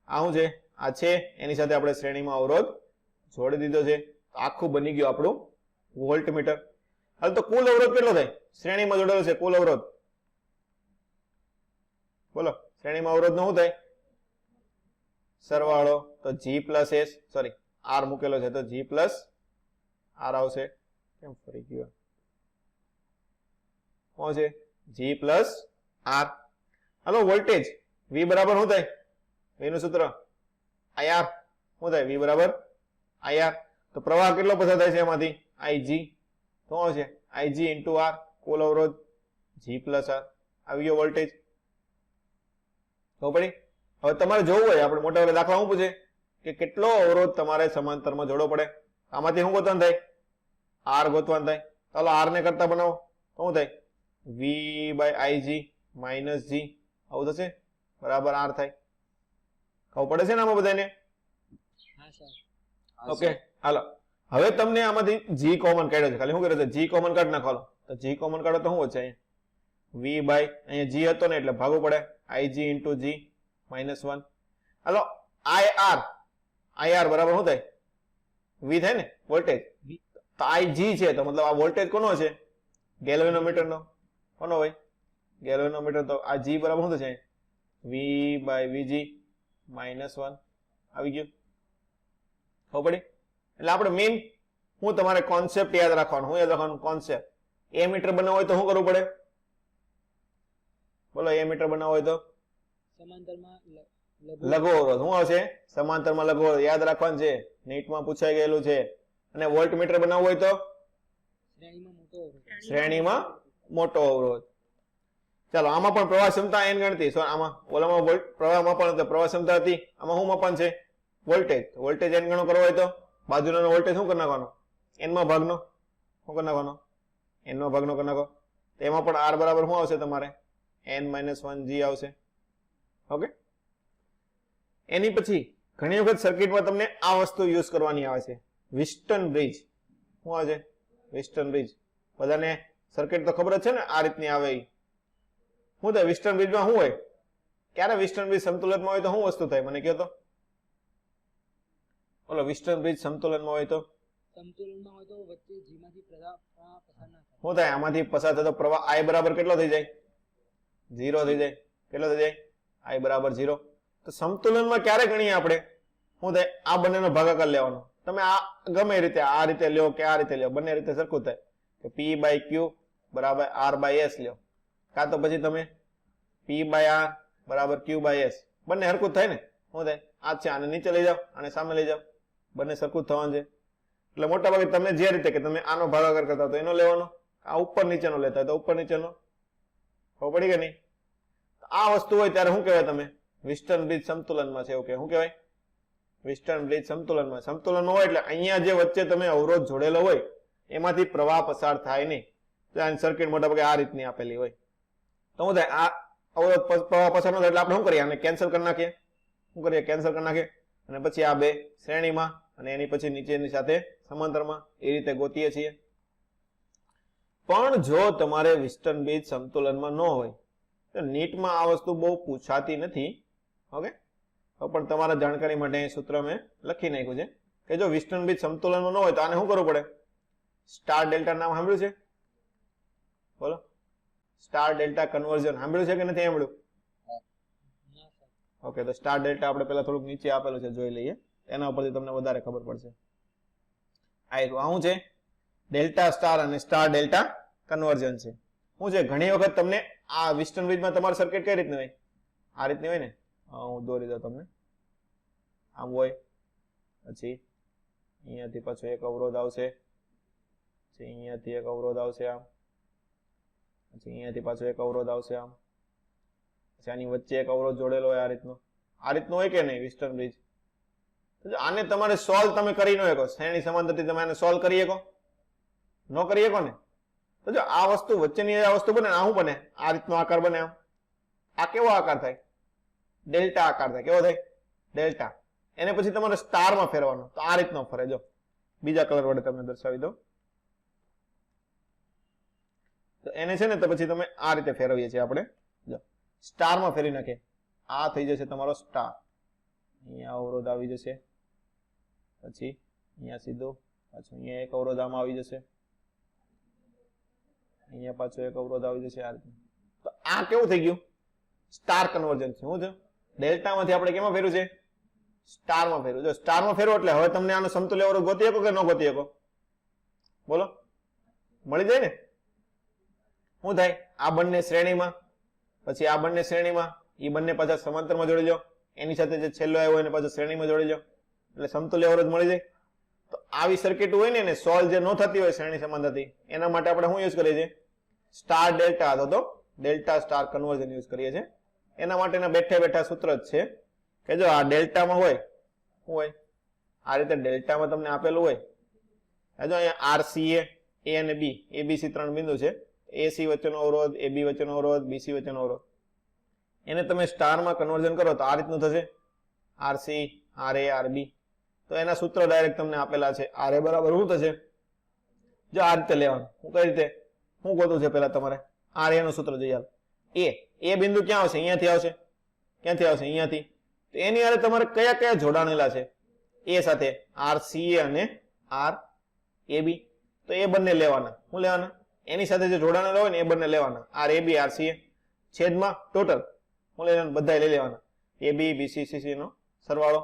આ શું છે આ છે એની સાથે આપણે શ્રેણીમાં અવરોધ જોડી દીધો છે તો આખું બની ગયું આપણું વોલ્ટ મીટર હાલ તો કુલ અવરોધ કેટલો થાય શ્રેણીમાં જોડેલો છે કુલ અવરોધ બોલો શ્રેણીમાં અવરોધ નો શું થાય સરવાળો તો G plus S sorry R મૂકેલો છે તો G પ્લસ R આવશે કેમ ફરી ગયો શું છે G પ્લસ R હાલો વોલ્ટેજ V બરાબર શું થાય V નું સૂત્ર IR શું થાય V બરાબર IR તો પ્રવાહ કેટલો પસાર થાય છે એમાંથી IG તો શું છે IG ઇન્ટુ R કુલ અવરોધ G પ્લસ R આવી ગયો વોલ્ટેજ ખબર પડી હવે તમારે જોવું હોય આપણે મોટા ભાગે દાખલા શું પૂછે કે કેટલો અવરોધ તમારે સમાંતરમાં જોડવો પડે આમાંથી શું ગોતવાનું થાય R ગોતવાનું થાય ચાલો R ને કરતા બનાવો તો શું થાય V by IG minus G આવું થશે બરાબર R થાય ખબર પડે છે ને આમાં બધાને ઓકે હાલો હવે તમને આમાંથી G કોમન કાઢ્યો છે ખાલી શું કર્યું છે G કોમન કાઢ નાખો તો G કોમન કાઢો તો શું વચ્ચે અહીંયા V બાય અહીંયા G હતો ને એટલે ભાગવું પડે IG ઇન્ટુ G -1 હાલો IR બરાબર શું થાય? V થાય ને વોલ્ટેજ. V. તો IG છે તો મતલબ આ વોલ્ટેજ કોનો છે? ગેલ્વેનોમીટર નો. કોનો હોય? ગેલ્વેનોમીટર. તો આ G બરાબર શું થશે? V/VG -1 આવી ગયું. ખબર પડી? એટલે આપણે મેઇન હું તમારે કોન્સેપ્ટ યાદ રાખવાનું. હું યાદ રાખવાનું કોન્સેપ્ટ. એ મીટર બનાવવું હોય તો શું કરવું પડે? બોલો, એ મીટર બનાવવું હોય તો સમાંતરમાં લઘુ અવરોધ. શું આવશે? સમાંતરમાં લઘુ અવરોધ. યાદ રાખવાનું છે, નીટમાં પૂછાઈ ગયેલું છે. અને વોલ્ટ મીટર બનાવવું હોય તો શ્રેણીમાં મોટો અવરોધ. શ્રેણીમાં મોટો અવરોધ. ચાલો, આમાં પણ પ્રવાહ ક્ષમતા n ગણતી. આમાં ઓલામાં પ્રવાહમાં પણ પ્રવાહ ક્ષમતા હતી. આમાં શું માપન છે? વોલ્ટેજ. વોલ્ટેજ n ગણો કરવો હોય તો બાજુનો વોલ્ટેજ શું કરી નાખવાનો? n માં ભાગનો. શું કરી નાખવાનો? n નો ભાગનો કરી નાખો. તો એમાં પણ r બરાબર શું આવશે તમારે? n-1 g આવશે. ઓકે. એની પછી ઘણી વખત સર્કિટમાં તમને આ વસ્તુ યુઝ કરવાની આવે છે, વિસ્ટન બ્રિજ. શું આવે છે? વિસ્ટન બ્રિજ. બધાને સર્કિટ તો ખબર જ છે ને, આ રીતની આવે. શું થાય વિસ્ટન બ્રિજમાં? શું હોય? ક્યારે વિસ્ટન બ્રિજ સમતુલનમાં હોય તો શું વસ્તુ થાય? મને કહો તો. બોલો, વિસ્ટન બ્રિજ સમતુલનમાં હોય તો સમતુલનમાં હોય તો વચ્ચે જીમાંથી પ્રવાહ પસાર ના થાય. શું થાય? આમાંથી પસાર થતો પ્રવાહ I બરાબર કેટલો થઈ જાય? 0 થઈ જાય. કેટલો થઈ જાય? I બરાબર 0. તો સમતુલનમાં ક્યારે ગણીએ આપણે? શું થાય? આ બંનેનો ભાગાકાર લેવાનો. તમે આ ગમે રીતે આ રીતે લ્યો કે આ રીતે લ્યો, બંને રીતે સરખું થાય. કે P/Q બરાબર R/S લ્યો, કાં તો પછી તમે P/R બરાબર Q/S. બંને સરખું થાય ને. શું થાય? આ છે, આને નીચે લઈ જાઓ, આને સામે લઈ જાઓ, બંને સરખું થવાનું છે. એટલે મોટા ભાગે તમને જે રીતે કે તમે આનો ભાગાકાર કરતા તો એનો લેવાનો, આ ઉપર નીચેનો લેતા હોય તો ઉપર નીચેનો. ખબર પડી કે નહીં? આ વસ્તુ હોય ત્યારે શું કહેવાય? તમે વિસ્ટન બ્રિજ સમતુલનમાં છે એવું કે શું કહેવાય? વિસ્ટન બ્રિજ સમતુલનમાં. સમતુલનમાં હોય એટલે અહીંયા જે વચ્ચે તમે અવરોધ જોડેલો હોય એમાંથી પ્રવાહ પસાર થાય નહીં. તો આની સર્કિટ મોટા ભાગે આ રીતની આપેલી હોય. તો શું થાય? આ અવરોધ પ્રવાહ પસાર ન થાય એટલે આપણે શું કરીએ? આને કેન્સલ કરી નાખીએ. શું કરીએ? કેન્સલ કરી નાખીએ. અને પછી આ બે શ્રેણીમાં અને એની પછી નીચેની સાથે સમાંતરમાં એ રીતે ગોતીએ છીએ. પણ જો તમારે વિસ્ટન બ્રિજ સમતુલનમાં ન હોય તો નીટમાં આ વસ્તુ બહુ પૂછાતી નથી. ઓકે. તો પણ તમારા જાણકારી માટે અહીં સૂત્ર મેં લખી નાખ્યું છે કે જો વિસ્ટન બ્રિજ સમતુલનમાં ન હોય તો આને શું કરવું પડે? સ્ટાર ડેલ્ટા નામ સાંભળ્યું છે? બોલો, સ્ટાર ડેલ્ટા કન્વર્ઝન સાંભળ્યું છે કે નથી સાંભળ્યું? ના સર. ઓકે. તો સ્ટાર ડેલ્ટા આપણે પેલા થોડુંક નીચે આપેલું છે, જોઈ લઈએ. એના ઉપરથી તમને વધારે ખબર પડશે. આ શું છે? ડેલ્ટા સ્ટાર અને સ્ટાર ડેલ્ટા કન્વર્ઝન છે. શું છે? ઘણી વખત તમને આ વિસ્ટન બ્રિજમાં તમારી સર્કિટ કઈ રીતની હોય? આ રીતની હોય ને. હું દોરી દઉં તમને. આમ હોય, પછી અહીંયાથી પાછો એક અવરોધ આવશે, પછી અહીંયાથી એક અવરોધ આવશે આમ, પછી અહીંયાથી પાછો એક અવરોધ આવશે આમ, પછી આની વચ્ચે એક અવરોધ જોડેલો હોય આ રીતનો. આ રીતનું હોય કે નહીં વિસ્ટન બ્રિજ? આને તમારે સોલ્વ તમે કરી ન શકો. શ્રેણી સમાંતરથી તમે આને સોલ્વ કરી શકો? ન કરી શકો ને. તો જો આ વસ્તુ વચ્ચેની આ વસ્તુ બને, આ શું બને? આ રીતનો આકાર બને. આમ આ કેવો આકાર થાય? ડેલ્ટા આકાર થાય. કેવો થાય? ડેલ્ટા. એને પછી તમારે સ્ટારમાં ફેરવાનો. તો આ રીતનો ફરે. જો બીજા કલર વડે તમને દર્શાવી દો. તો એને છે ને તો પછી તમે આ રીતે ફેરવીએ છીએ આપણે. જો સ્ટારમાં ફેરવી નાખીએ. આ થઈ જશે તમારો સ્ટાર. અહીંયા અવરોધ આવી જશે, પછી અહીંયા સીધો પાછું અહીંયા એક અવરોધ આમાં આવી જશે, અહીંયા પાછો એક અવરોધ આવી જશે. આ રીતે. તો આ કેવું થઈ ગયું? સ્ટાર કન્વર્ઝન છે. શું છે? ડેલ્ટામાંથી આપણે કેમાં ફેરવ્યું છે? સ્ટારમાં ફેરવ્યું. જો સ્ટારમાં ફેરવો એટલે હવે તમને આનો સમતુલ્ય અવરોધ ગોતી શકો કે ન ગોતી શકો? બોલો, મળી જાય ને. શું થાય? આ બંને શ્રેણીમાં, પછી આ બંને શ્રેણીમાં, એ બંને પાછા સમાંતરમાં જોડી લો, એની સાથે જે છેલ્લો આવ્યો એને પાછો શ્રેણીમાં જોડી લો, એટલે સમતુલ્ય અવરોધ મળી જાય. તો આવી સર્કિટ હોય ને એને સોલ્વ જે ન થતી હોય શ્રેણી સમાંતરથી, એના માટે આપણે શું યુઝ કરીએ છીએ? સ્ટાર ડેલ્ટા અથવા તો ડેલ્ટા સ્ટાર કન્વર્ઝન યુઝ કરીએ છીએ. એના માટેના બેઠા બેઠા સૂત્ર જ છે કે જો આ ડેલ્ટામાં હોય, શું હોય? આ રીતે ડેલ્ટામાં તમને આપેલું હોય. જો અહીંયા RCA, A અને B, ABC 3 બિંદુ છે. AC વચ્ચેનો અવરોધ, AB વચ્ચેનો અવરોધ, BC વચ્ચેનો અવરોધ. એને તમે સ્ટારમાં કન્વર્ઝન કરો તો આ રીતનું થશે. RC, RA, RB. તો એના સૂત્ર ડાયરેક્ટ તમને આપેલા છે. RA બરાબર શું થશે? જો આ રીતે લેવાનું. હું કઈ રીતે? શું ગોતું છે પેલા તમારે? RA નું સૂત્ર જોઈએ. A બિંદુ ક્યાં આવશે? અહીંયાથી આવશે. ક્યાંથી આવશે? અહીંયાથી. તો એની હારે તમારે કયા કયા જોડાણેલા છે એ સાથે RCA અને RAB, તો એ બંને લેવાના. શું લેવાના? એની સાથે જે જોડાણેલા હોય ને એ બંને લેવાના, RAB RCA છેદમાં ટોટલ શું લેવાના? બધા લઈ લેવાના, AB BC CC નો સરવાળો.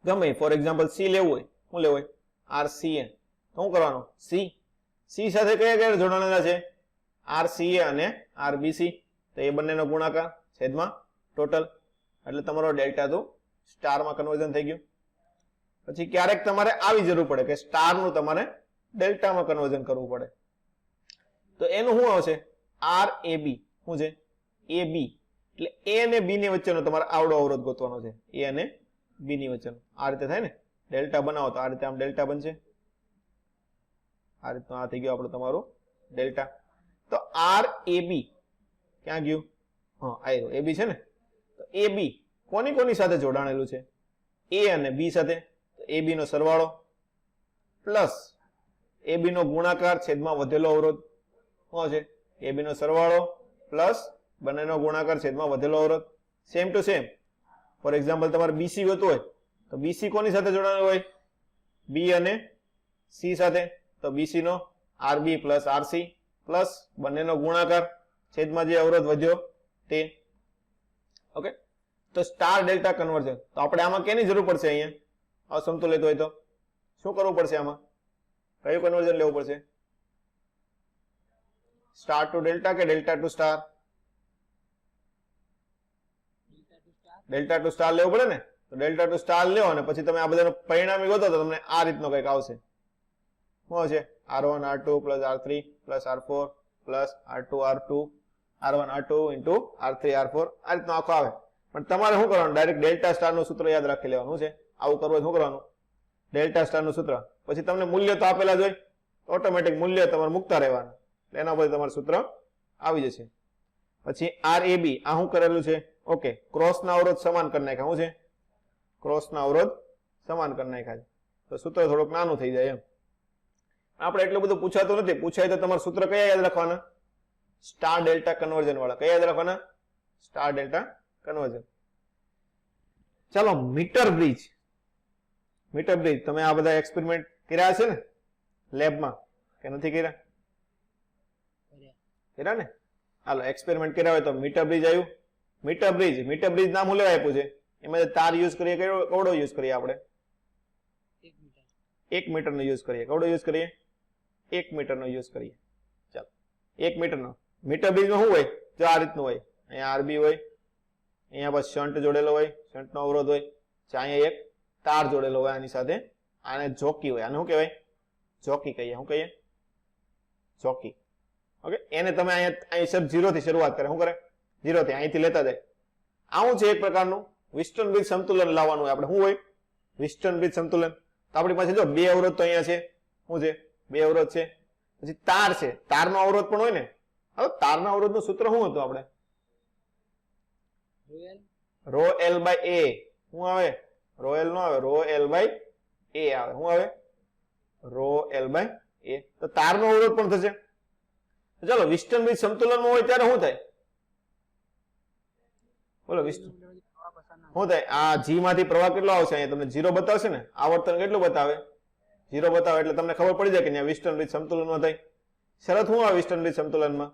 ગમે ફોર એક્ઝામ્પલ C લેવું હોય, શું લેવું હોય? RCA, તો શું કરવાનું? C સાથે કયા કયા જોડાણેલા છે? RCA અને RBC, તો એ બંનેનો ગુણાકાર છેદમાં ટોટલ, એટલે તમારો ડેલ્ટા ટુ સ્ટારમાં કન્વર્ઝન થઈ ગયું. પછી ક્યારેક તમારે આવી જરૂર પડે કે સ્ટારનું તમારે ડેલ્ટામાં કન્વર્ઝન કરવું પડે, તો એનું શું આવશે? RAB. શું છે? AB, એટલે A અને B ની વચ્ચેનો તમારે આવડો અવરોધ ગોતવાનો છે, A અને B ની વચ્ચેનો. આ રીતે થાય ને, ડેલ્ટા બનાવો તો આ રીતે આમ ડેલ્ટા બનશે, આ રીતનું આ થઈ ગયું આપણું તમારું ડેલ્ટા. તો RAB ક્યાં ગયું? હા, આ AB છે ને, તો AB કોની કોની સાથે જોડાણેલું છે? A અને B સાથે, તો AB નો સરવાળો પ્લસ AB નો ગુણાકાર છેદમાં વધેલો અવરોધ. શું છે? AB નો સરવાળો પ્લસ બંનેનો ગુણાકાર છેદમાં વધેલો અવરોધ. Same to same for example તમારે BC હોતું હોય તો BC કોની સાથે જોડાયેલું હોય? B અને C સાથે, તો BC નો RB પ્લસ RC પ્લસ બંનેનો ગુણાકાર છેદમાં જે અવરોધ વધ્યો તે. ઓકે, તો સ્ટાર ડેલ્ટા કન્વર્ઝન. તો આપણે આમાં કેની જરૂર પડશે? અહીંયા અસંતુલિત હોય તો શું કરવું પડશે? આમાં કયું કન્વર્ઝન લેવું પડશે? સ્ટાર ટુ ડેલ્ટા કે delta to star? Delta to star લેવું પડે ને, તો ડેલ્ટા ટુ સ્ટાર લ્યો અને પછી તમે આ બધાનો પરિણામી ગોતો તો તમને આ રીતનો કંઈક આવશે. શું છે? R1 R2 plus R3 plus R4 plus R2 R2 R1 R2 into R3 R4, આ રીતનો આખો આવે. પણ તમારે શું કરવાનું? ડાયરેક્ટ ડેલ્ટા સ્ટાર નું સૂત્ર યાદ રાખી લેવાનું છે. આવું કરવું શું કરવાનું? ડેલ્ટા સ્ટાર નું સૂત્ર, પછી તમને મૂલ્ય તો આપેલા જ હોય, ઓટોમેટિક મૂલ્ય તમારે મૂકતા રહેવાના, એના પછી તમારું સૂત્ર આવી જશે. પછી RAB, આ શું કરેલું છે? ઓકે, ક્રોસ ના અવરોધ સમાન કરી નાખ્યા. શું છે? ક્રોસ ના અવરોધ સમાન કરી નાખ્યા છે, તો સૂત્ર થોડુંક નાનું થઈ જાય એમ. આપણે એટલું બધું પૂછાતું નથી. પૂછાય તો તમારું સૂત્ર કયા યાદ રાખવાના? સ્ટાર ડેલ્ટા કન્વર્ઝન વાળા. કયા યાદ રાખવાના? Star delta conversion. ચાલો, મીટર બ્રિજ. મીટર બ્રિજ તમે આ બધા એક્સપેરિમેન્ટ કર્યા છે ને લેબમાં, કે નથી કર્યા? કર્યા ને? હાલો, એક્સપેરિમેન્ટ કર્યા હોય તો મીટર બ્રિજ આવ્યું. મીટર બ્રિજ નામ હું લેવા આપ્યું છે? એમાં તાર યુઝ કરીએ, કવડો યુઝ કરીએ આપણે? 1 મીટર નો યુઝ કરીએ. કવડો યુઝ કરીએ? 1 મીટર નો યુઝ કરીએ. ચાલો, 1 મીટર નો. મીટર બ્રિજમાં શું હોય? જો આ રીતનું હોય, અહીંયા RB હોય, અહીંયા બસ શન્ટ જોડેલો હોય, શન્ટ નો અવરોધ હોય, અહીંયા એક તાર જોડેલો હોય આની સાથે, આને જોકી હોય. આને શું કહેવાય? જોકી કહીએ. શું કહીએ? જોકી. ઓકે, એને તમે અહીં સર 0 થી શરૂઆત કરે. શું કરે? 0 થી, અહીંથી લેતા જાય. આવું છે એક પ્રકારનું વિસ્ટર્ન બ્રિજ સંતુલન લાવવાનું હોય આપણે. શું હોય? વિસ્ટર્ન બ્રિજ સંતુલન. તો આપણી પાસે જો 2 અવરોધ તો અહીંયા છે. શું છે? 2 અવરોધ છે. પછી તાર છે, તારનો અવરોધ પણ હોય ને. હવે તારના અવરોધનું સૂત્ર શું હતું આપણે? Rho L by A. શું આવે? રો L નો આવે, રો L બાય A આવે. શું આવે? Rho L by A. તો તારનો અવરોધ પણ થશે. ચાલો, વિસ્ટર્ન બ્રિજ સંતુલનમાં હોય ત્યારે શું થાય? બોલો, શું થાય? આ G માંથી પ્રવાહ કેટલો આવશે? અહીંયા તમને 0 બતાવશે ને. આવર્તન કેટલું બતાવે? 0 બતાવે, એટલે તમને ખબર પડી જાય કે અહીંયા વિસ્ટર્ન બ્રિજ સંતુલનમાં થાય. શરત શું આવે વિસ્ટર્ન બ્રિજ સંતુલનમાં?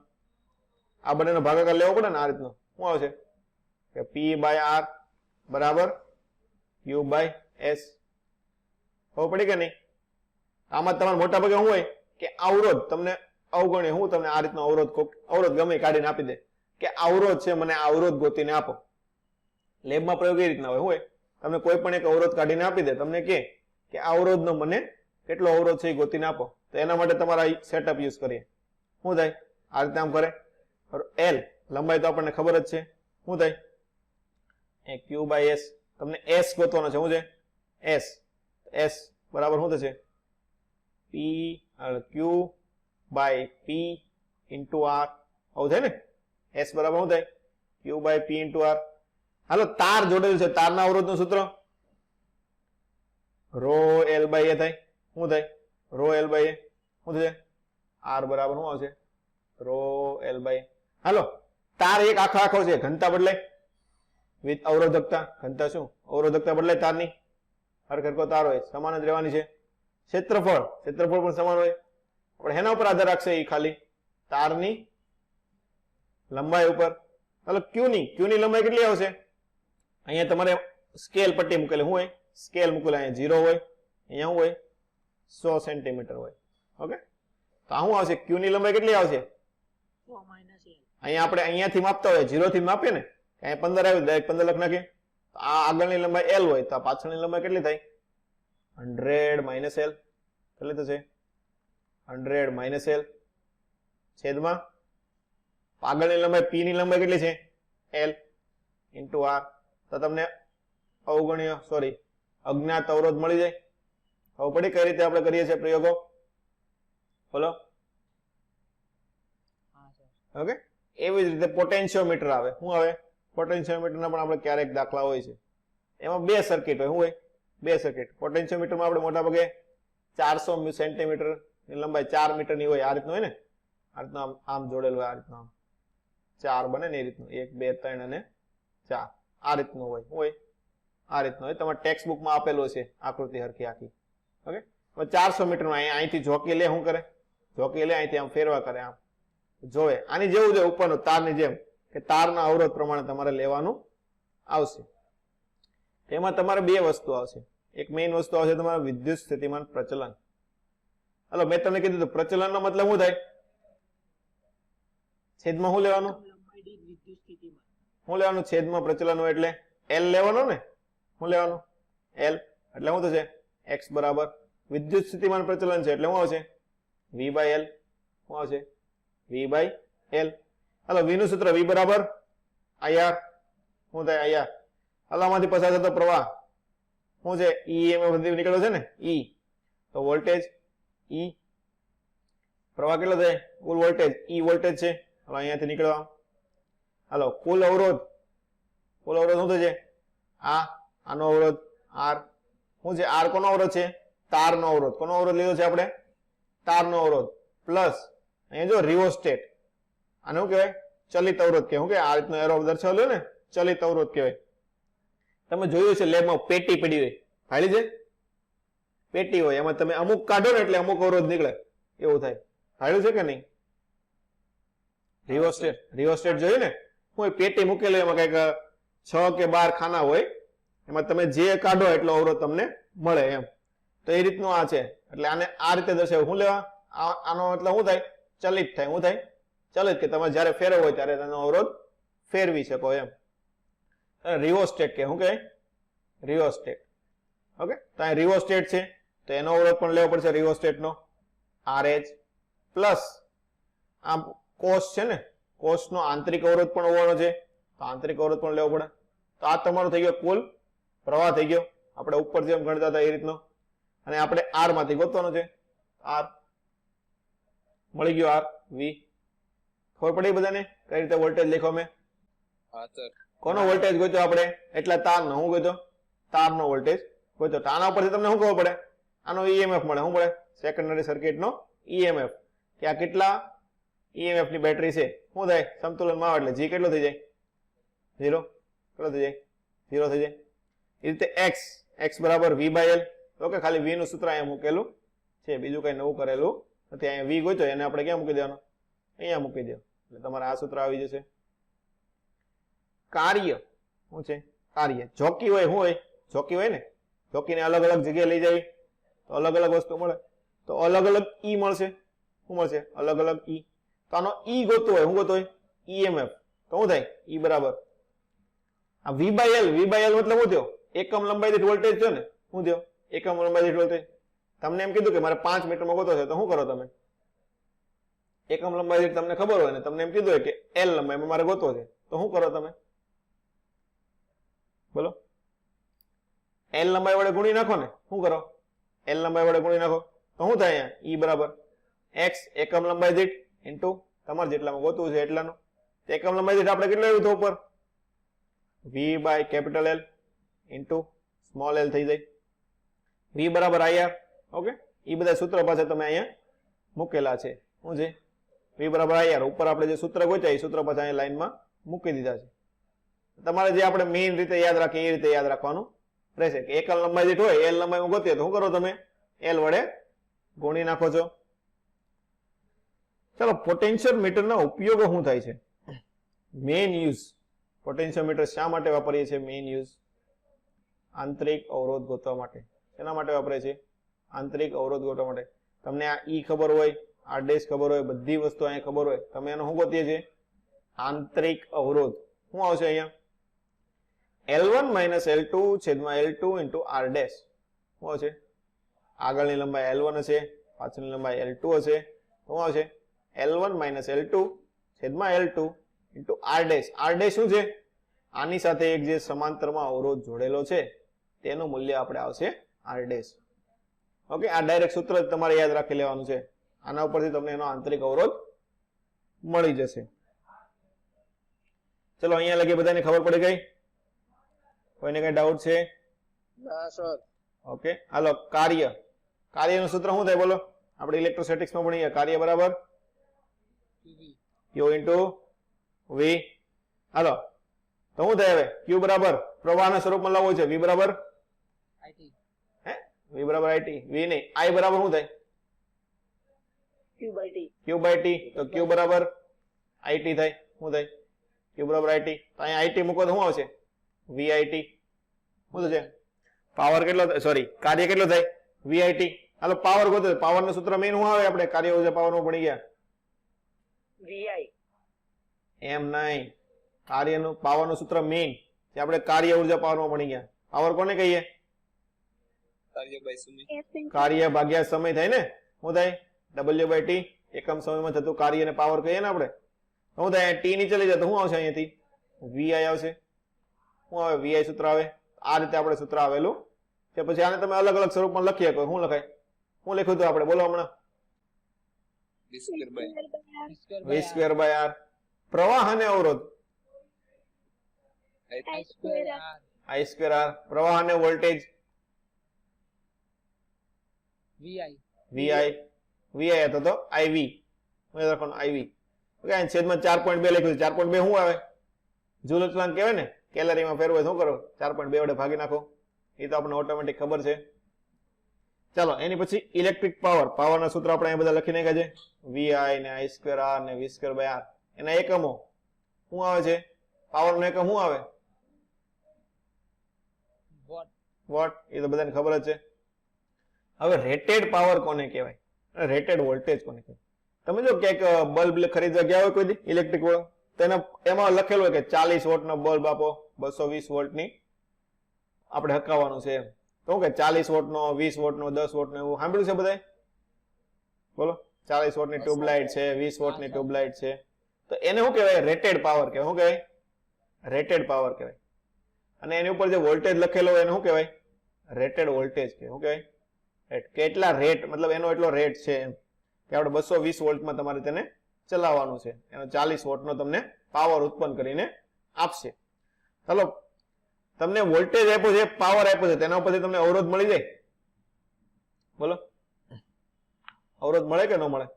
આ બંનેનો ભાગાકાર લેવો પડે ને. આ રીતનો શું આવશે? કે P બાય R બરાબર Q બાય S. ખબર પડી કે નહીં? આમાં તમારે મોટા ભાગે શું હોય કે અવરોધ તમને અવગણે. હું તમને આ રીતનો અવરોધ ગમે કાઢીને આપી દે કે અવરોધ છે, મને આ અવરોધ ગોતીને આપો. લેબમાં પ્રયોગ એ રીતના હોય. શું હોય? તમને કોઈ પણ એક અવરોધ કાઢીને આપી દે, તમને કે આ અવરોધનો મને કેટલો અવરોધ છે એ ગોતીને આપો. તો એના માટે તમારા સેટઅપ યુઝ કરીએ. શું થાય? આ રીતે આમ કરે. L લંબાઈ તો આપણને ખબર જ છે. શું થાય? Q by S. તમને S ગોતવાનો છે. શું છે? S બરાબર શું થશે? Q by P into R. આવું થાય ને? S બરાબર શું થાય? Q by P into R. હાલો, તાર જોડેલું છે. તારના અવરોધનું સૂત્ર રો L બાય A થાય. શું થાય? Rho L by A. શું થશે? R બરાબર શું આવશે? Rho L by A. હાલો, તાર એક આખો છે, ઘનતા બદલાય. વિથ અવરોધકતા, ઘનતા શું? અવરોધકતા બદલાય તારની, હરખરખો તાર હોય, સમાન જ રહેવાની છે. ક્ષેત્રફળ, ક્ષેત્રફળ પણ સમાન હોય. આપણે એના ઉપર આધાર રાખશે એ ખાલી તારની લંબાઈ ઉપર. ચાલો ક્યુ ની લંબાઈ કેટલી આવશે? અહીંયા તમારે સ્કેલ પટ્ટી મૂકેલી, શું હોય? સ્કેલ મૂકેલા, અહીંયા 0 હોય, અહીંયા શું હોય? 100 સેન્ટીમીટર હોય. ઓકે, તો આ શું આવશે? ક્યુ ની લંબાઈ કેટલી આવશે? 100 માઇનસ એલ. અહીંયા આપણે અહીંયાથી માપતા હોય, 0 થી માપીએ ને, અહીંયા 15 આવ્યું, ડાયરેક્ટ 15 લખ નાખીએ. આ આગળની લંબાઈ એલ હોય, તો આ પાછળની લંબાઈ કેટલી થાય? 100 માઇનસ એલ. કેટલી થશે? 100 માઇનસ એલ છેદમાં આગળની લંબાઈ પી ની લંબાઈ કેટલી છે? L into R. તો તમને અવગણ્ય અજ્ઞાત અવરોધ મળી જાય. ખબર પડી કઈ રીતે આપણે કરીએ છીએ પ્રયોગો? બોલો. હા સર. ઓકે, એવી જ રીતે પોટેન્શિયોમીટર આવે. શું આવે? પોટેન્શિયોમીટરના પણ આપણે ક્યારેક દાખલા હોય છે, એમાં બે સર્કિટ હોય. શું હોય? બે સર્કિટ. પોટેન્શિયોમીટરમાં આપણે મોટા ભાગે 400 સેન્ટીમીટર ની લંબાઈ 4 મીટર ની હોય. આ રીતનું હોય ને, આ રીતનું આમ જોડેલું હોય, આ રીતનું આમ 4 બને ને એ રીતનું 1 2 3 અને 4 આ રીતનું હોય. શું હોય? આ રીતનું હોય. તમારા ટેક્સ્ટ બુકમાં આપેલું છે આકૃતિ હરખી આખી. ઓકે, હવે 400 મીટરમાં અહીંથી ઝોકી લે, શું કરે? ઝોકી લે, અહીંથી આમ ફેરવા કરે, આમ જોવે. આની જેવું છે ઉપરનું તારની જેમ, કે તારના અવરોધ પ્રમાણે તમારે લેવાનું આવશે. એમાં તમારે બે વસ્તુ આવશે. એક મેઇન વસ્તુ આવશે તમારે વિદ્યુત સ્થિતિમાન પ્રચલન. હલો, મેં તમને કીધું પ્રચલનનો મતલબ શું થાય? છેદમાં શું લેવાનું? લંબાઈ દીઠ વિદ્યુત સ્થિતિમાન. શું લેવાનું? છેદમાં પ્રચલન હોય એટલે એલ લેવાનો ને. શું લેવાનું? એલ. એટલે શું થશે? એક્સ બરાબર વિદ્યુત સ્થિતિમાન પ્રચલન છે એટલે શું આવશે? V by L. શું આવશે? V by L. હાલો, વી નું સૂત્ર વી બરાબર આઈઆર. શું થાય? આઈઆર. હાલો, આમાંથી પસાર થતો પ્રવાહ શું છે? ઈએમએફ નીકળ્યો છે ને, ઈ. તો વોલ્ટેજ ઈ. પ્રવાહ કેટલો થાય? કુલ વોલ્ટેજ ઈ વોલ્ટેજ છે. હવે અહીંયાથી નીકળવા. હાલો, કુલ અવરોધ શું થશે? આનો અવરોધ આર. શું છે? આર કોનો અવરોધ છે? તારનો અવરોધ. કોનો અવરોધ લીધો છે આપણે? તારનો અવરોધ. પ્લસ અહીંયા જો રિઓસ્ટેટ, આને શું કહેવાય? ચલિત અવરોધ કહેવાય. શું કે આ રીતનો એરો દર્શાવેલો ને, ચલિત અવરોધ કહેવાય. તમે જોયું છે લેબમાં પેટી પડી હોય, ખાલી છે પેટી હોય, એમાં તમે અમુક કાઢો ને એટલે અમુક અવરોધ નીકળે, એવું થાય. ખાયું છે કે નહીં? રિઓસ્ટેટ જોયું ને? હું પેટી મૂકેલું, એમાં કઈક 6 કે 12 ખાના હોય, એમાં તમે જે કાઢો એટલો અવરોધ તમને મળે એમ. તો એ રીતનું આ છે. એટલે આને આ રીતે દર્શાવે. શું લેવા? આનો એટલે શું થાય? ચલિત થાય. શું થાય? ચલિત, કે તમે જયારે ફેરવો હોય ત્યારે તેનો અવરોધ ફેરવી શકો એમ. રિઓસ્ટેટ કે શું કહેવાય? રિઓસ્ટેટ. ઓકે, તો અહીં રિઓસ્ટેટ છે તો એનો અવરોધ પણ લેવો પડશે રિઓસ્ટેટ નો, RH. પ્લસ આ કોષ છે ને, કોષનો આંતરિક અવરોધ પણ હોવાનો છે, તો આંતરિક અવરોધ પણ લેવો પડે. તો આ તમારો થઈ ગયો કુલ પ્રવાહ થઈ ગયો. આપણે ઉપર જેમ ગણતા હતા એ રીતનો. અને આપણે આર માંથી ગોતવાનો છે. આર મળી ગયો, આર વી. ખબર પડી બધાને કઈ રીતે વોલ્ટેજ લખો? મેં કોનો વોલ્ટેજ ગોત્યો આપણે? એટલા તારનો. હું ગોત્યો? તારનો વોલ્ટેજ ગોત્યો. તો આના ઉપરથી તમને શું ખબર પડે? આનો ઈએમએફ મળે. શું મળે? સેકન્ડરી સર્કિટ નો ઈએમએફ. કે આ કેટલા ઈએમએફ ની બેટરી છે. શું થાય? સમતુલનમાં આવે એટલે જી કેટલો થઈ જાય? 0. કેટલો થઈ જાય? 0 થઈ જાય. એ રીતે એક્સ બરાબર વી બાય એલ. ઓકે, ખાલી વી નું સૂત્ર અહીંયા મૂકેલું છે, બીજું કઈ નવું કરેલું નથી. અહીંયા વી ગોત્યો, એને આપણે ક્યાં મૂકી દેવાનો? અહીંયા મૂકી દો એટલે તમારે આ સૂત્ર આવી જશે. કાર્ય શું છે? કાર્ય જોકી હોય. શું હોય? જોકી હોય ને, જોકીને અલગ અલગ જગ્યાએ લઈ જાય તો અલગ અલગ વસ્તુ મળે. તો અલગ અલગ ઈ મળશે. શું મળશે? અલગ અલગ ઈ. તો આનો ઈ ગોતવો હોય. શું ગોતવો હોય? ઈએમએફ. તો શું થાય? ઈ બરાબર આ V by L. V by L મતલબ શું થયો? એકમ લંબાઈ દીઠ વોલ્ટેજ થયો ને. શું થયો? એકમ લંબાઈ દીઠ વોલ્ટેજ. તમને એમ કીધું કે મારે 5 મીટરમાં ગોતવો છે, તો શું કરો તમે? એકમ લંબાઈ દીઠ તમને ખબર હોય ને, તમને એમ કીધું હોય કે એલ લંબાઈમાં મારે ગોતવો છે, તો શું કરો તમે? બોલો. એલ લંબાઈ વડે ગુણી નાખો ને. શું કરો? એલ લંબાઈ વડે ગુણી નાખો તો શું થાય? અહીંયા ઈ બરાબર એક્સ એકમ લંબાઈ દીઠ ઇન્ટુ તમારે જેટલામાં ગોતવું છે એટલાનું. એકમ લંબાઈ દીઠ આપણે કેટલું આવ્યું હતું ઉપર? V by capital L into small L થઈ જાય. વી બરાબર આઈઆર. ઓકે, એ બધા સૂત્ર પાસે તમે અહીંયા મૂકેલા છે. શું છે? વી બરાબર આઈઆર. ઉપર આપણે જે સૂત્ર ગોત્યા એ સૂત્ર પાછા અહીંયા લાઈનમાં મૂકી દીધા છે. તમારે જે આપણે મેઇન રીતે યાદ રાખીએ એ રીતે યાદ રાખવાનું રહેશે કે એકલ લંબાઈ દીઠ હોય એલ લંબાઈમાં ગોતીએ તો શું કરો તમે એલ વડે ગુણી નાખો છો. ચાલો પોટેન્શિયોમીટરના ઉપયોગો શું થાય છે? મેઇન યુઝ પોટેન્શિયોમીટર શા માટે વાપરીએ છીએ? મેઇન યુઝ આંતરિક અવરોધ ગોતવા માટે. શેના માટે વાપરે છે? આંતરિક અવરોધ ગોતવા માટે. તમને આ ઈ ખબર હોય, આ ડેશ ખબર હોય, બધી વસ્તુ અહીંયા ખબર હોય, તમે એનો શું ગોતીએ છીએ? આંતરિક અવરોધ. શું આવશે અહીંયા? L1 - L2 છેદમાં L2 into R ડેશ. શું આવશે? આગળની લંબાઈ L1 હશે, પાછળની લંબાઈ L2 હશે. શું આવશે? L1 - L2 છેદમાં L2 into R dash. R dash શું છે? આની સાથે એક જે સમાંતરમાં અવરોધ જોડેલો છે તેનું મૂલ્ય આપણે આવશે R ડેશ. ઓકે, આ ડાયરેક્ટ સૂત્ર જ તમારે યાદ રાખી લેવાનું છે. આના ઉપરથી તમને એનો આંતરિક અવરોધ મળી જશે. ચલો અહીંયા લગી બધાને ખબર પડી ગઈ? કોઈને કઈ ડાઉટ છે? ના સર. ઓકે, હાલો કાર્યનું સૂત્ર શું થાય બોલો? આપણે ઇલેક્ટ્રોસ્ટેટિક્સમાં ભણીએ કાર્ય બરાબર Q into V. હાલો તો શું થાય હવે? Q બરાબર પ્રવાહના સ્વરૂપમાં લાવવો છે, V બરાબર IT. V બરાબર IT. V નહીં, I બરાબર શું થાય? Q by T. તો Q બરાબર IT થાય. શું થાય? Q બરાબર IT. તો અહીંયા IT મૂકો તો શું આવશે? VIT. શું થશે? પાવર કેટલો? સોરી, કાર્ય કેટલો થાય? VIT. હાલો પાવર ગોતો. પાવરનું સૂત્ર મેઇન શું આવે? આપણે કાર્ય ઉર્જા પાવરમાં ભણી ગયા. એમ નહીં, કાર્યનું પાવરનું સૂત્ર મેઇન જે આપણે કાર્ય ઉર્જા પાવરમાં ભણી ગયા. પાવર કોને કહીએ? કાર્ય ભાગ્યા સમય થાય ને. શું થાય? W/T. એકમ સમયમાં થતું કાર્ય અને પાવર કહીએ ને આપણે. શું થાય? T નીચે લઈ જાય તો શું આવશે? અહીંયાથી VI આવશે. શું આવે? VI સૂત્ર આવે. આ રીતે આપણે સૂત્ર આવેલું છે. પછી આને તમે અલગ અલગ સ્વરૂપમાં લખી શકો. શું લખાય? શું લખ્યું હતું આપણે? બોલો હમણાં. V²/R. પ્રવાહ અને અવરોધ I²R. પ્રવાહ અને વોલ્ટેજ VI હતો તો IV. IV. ઓકે, છેદમાં 4.2 લખ્યું છે. 4.2 શું આવે? જૂલ અચળાંક કહેવાય ને. કેલરીમાં ફેરવો શું કરો? 4.2 વડે ભાગી નાખો. એ તો આપણને ઓટોમેટિક ખબર છે. ચાલો એની પછી ઇલેક્ટ્રિક પાવરના સૂત્ર આપણે અહીંયા બધા લખી નાખ્યા છે. VI ને I²R ને V²/R. એના એકમો શું આવે છે? પાવરનો એકમ શું આવે? વોટ. એ તો બધાને ખબર જ છે. હવે રેટેડ પાવર કોને કહેવાય? રેટેડ વોલ્ટેજ કોને કહેવાય? તમે જો ક્યાંક બલ્બ ખરીદવા ગયા હોય કોઈ દી ઇલેક્ટ્રિક વાળો, તો એમાં લખેલું હોય કે 40 વોટનો બલ્બ આપો, 220 વોલ્ટની આપણે હકાવવાનું છે એમ. તો કે 40 વોટનો, 20 વોટનો, 10 વોટનો એવું સાંભળ્યું છે બધાય? બોલો. 40 વોટની ટ્યુબલાઇટ છે, 20 વોટની ટ્યુબલાઇટ છે. તો એને શું કહેવાય? રેટેડ પાવર કહેવાય. શું કહેવાય? રેટેડ પાવર કહેવાય. અને એની ઉપર જે વોલ્ટેજ લખેલો હોય એને શું કહેવાય? રેટેડ વોલ્ટેજ કહેવાય. શું કહેવાય? કેટલા રેટ, મતલબ એનો એટલો રેટ છે એમ કે આપણે 220 વોલ્ટમાં તમારે તેને ચલાવવાનું છે. એનો 40 વોટનો તમને પાવર ઉત્પન્ન કરીને આપશે. ચાલો તમને વોલ્ટેજ આપ્યો છે, પાવર આપ્યો છે, તેના ઉપરથી તમને અવરોધ મળી જાય? બોલો, અવરોધ મળે કે ન મળે?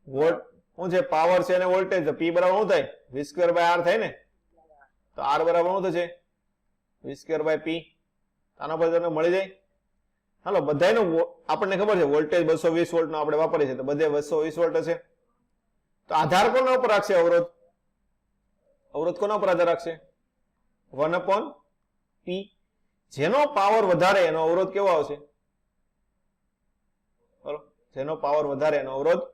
વોલ્ટ શું છે? પાવર છે અને વોલ્ટેજ. તો P બરાબર શું થાય? V²/R થાય ને. તો R બરાબર શું થશે? V²/P. આના પર તમને મળી જાય. હાલો બધાયનો આપણને ખબર છે વોલ્ટેજ 220 વોલ્ટનો આપણે વાપરીએ છીએ, તો બધે 220 વોલ્ટ હશે. તો આધાર કોના ઉપર રાખશે? અવરોધ કોના ઉપર આધાર રાખશે? 1/P. જેનો પાવર વધારે એનો અવરોધ કેવો આવશે? બોલો. જેનો પાવર વધારે એનો અવરોધ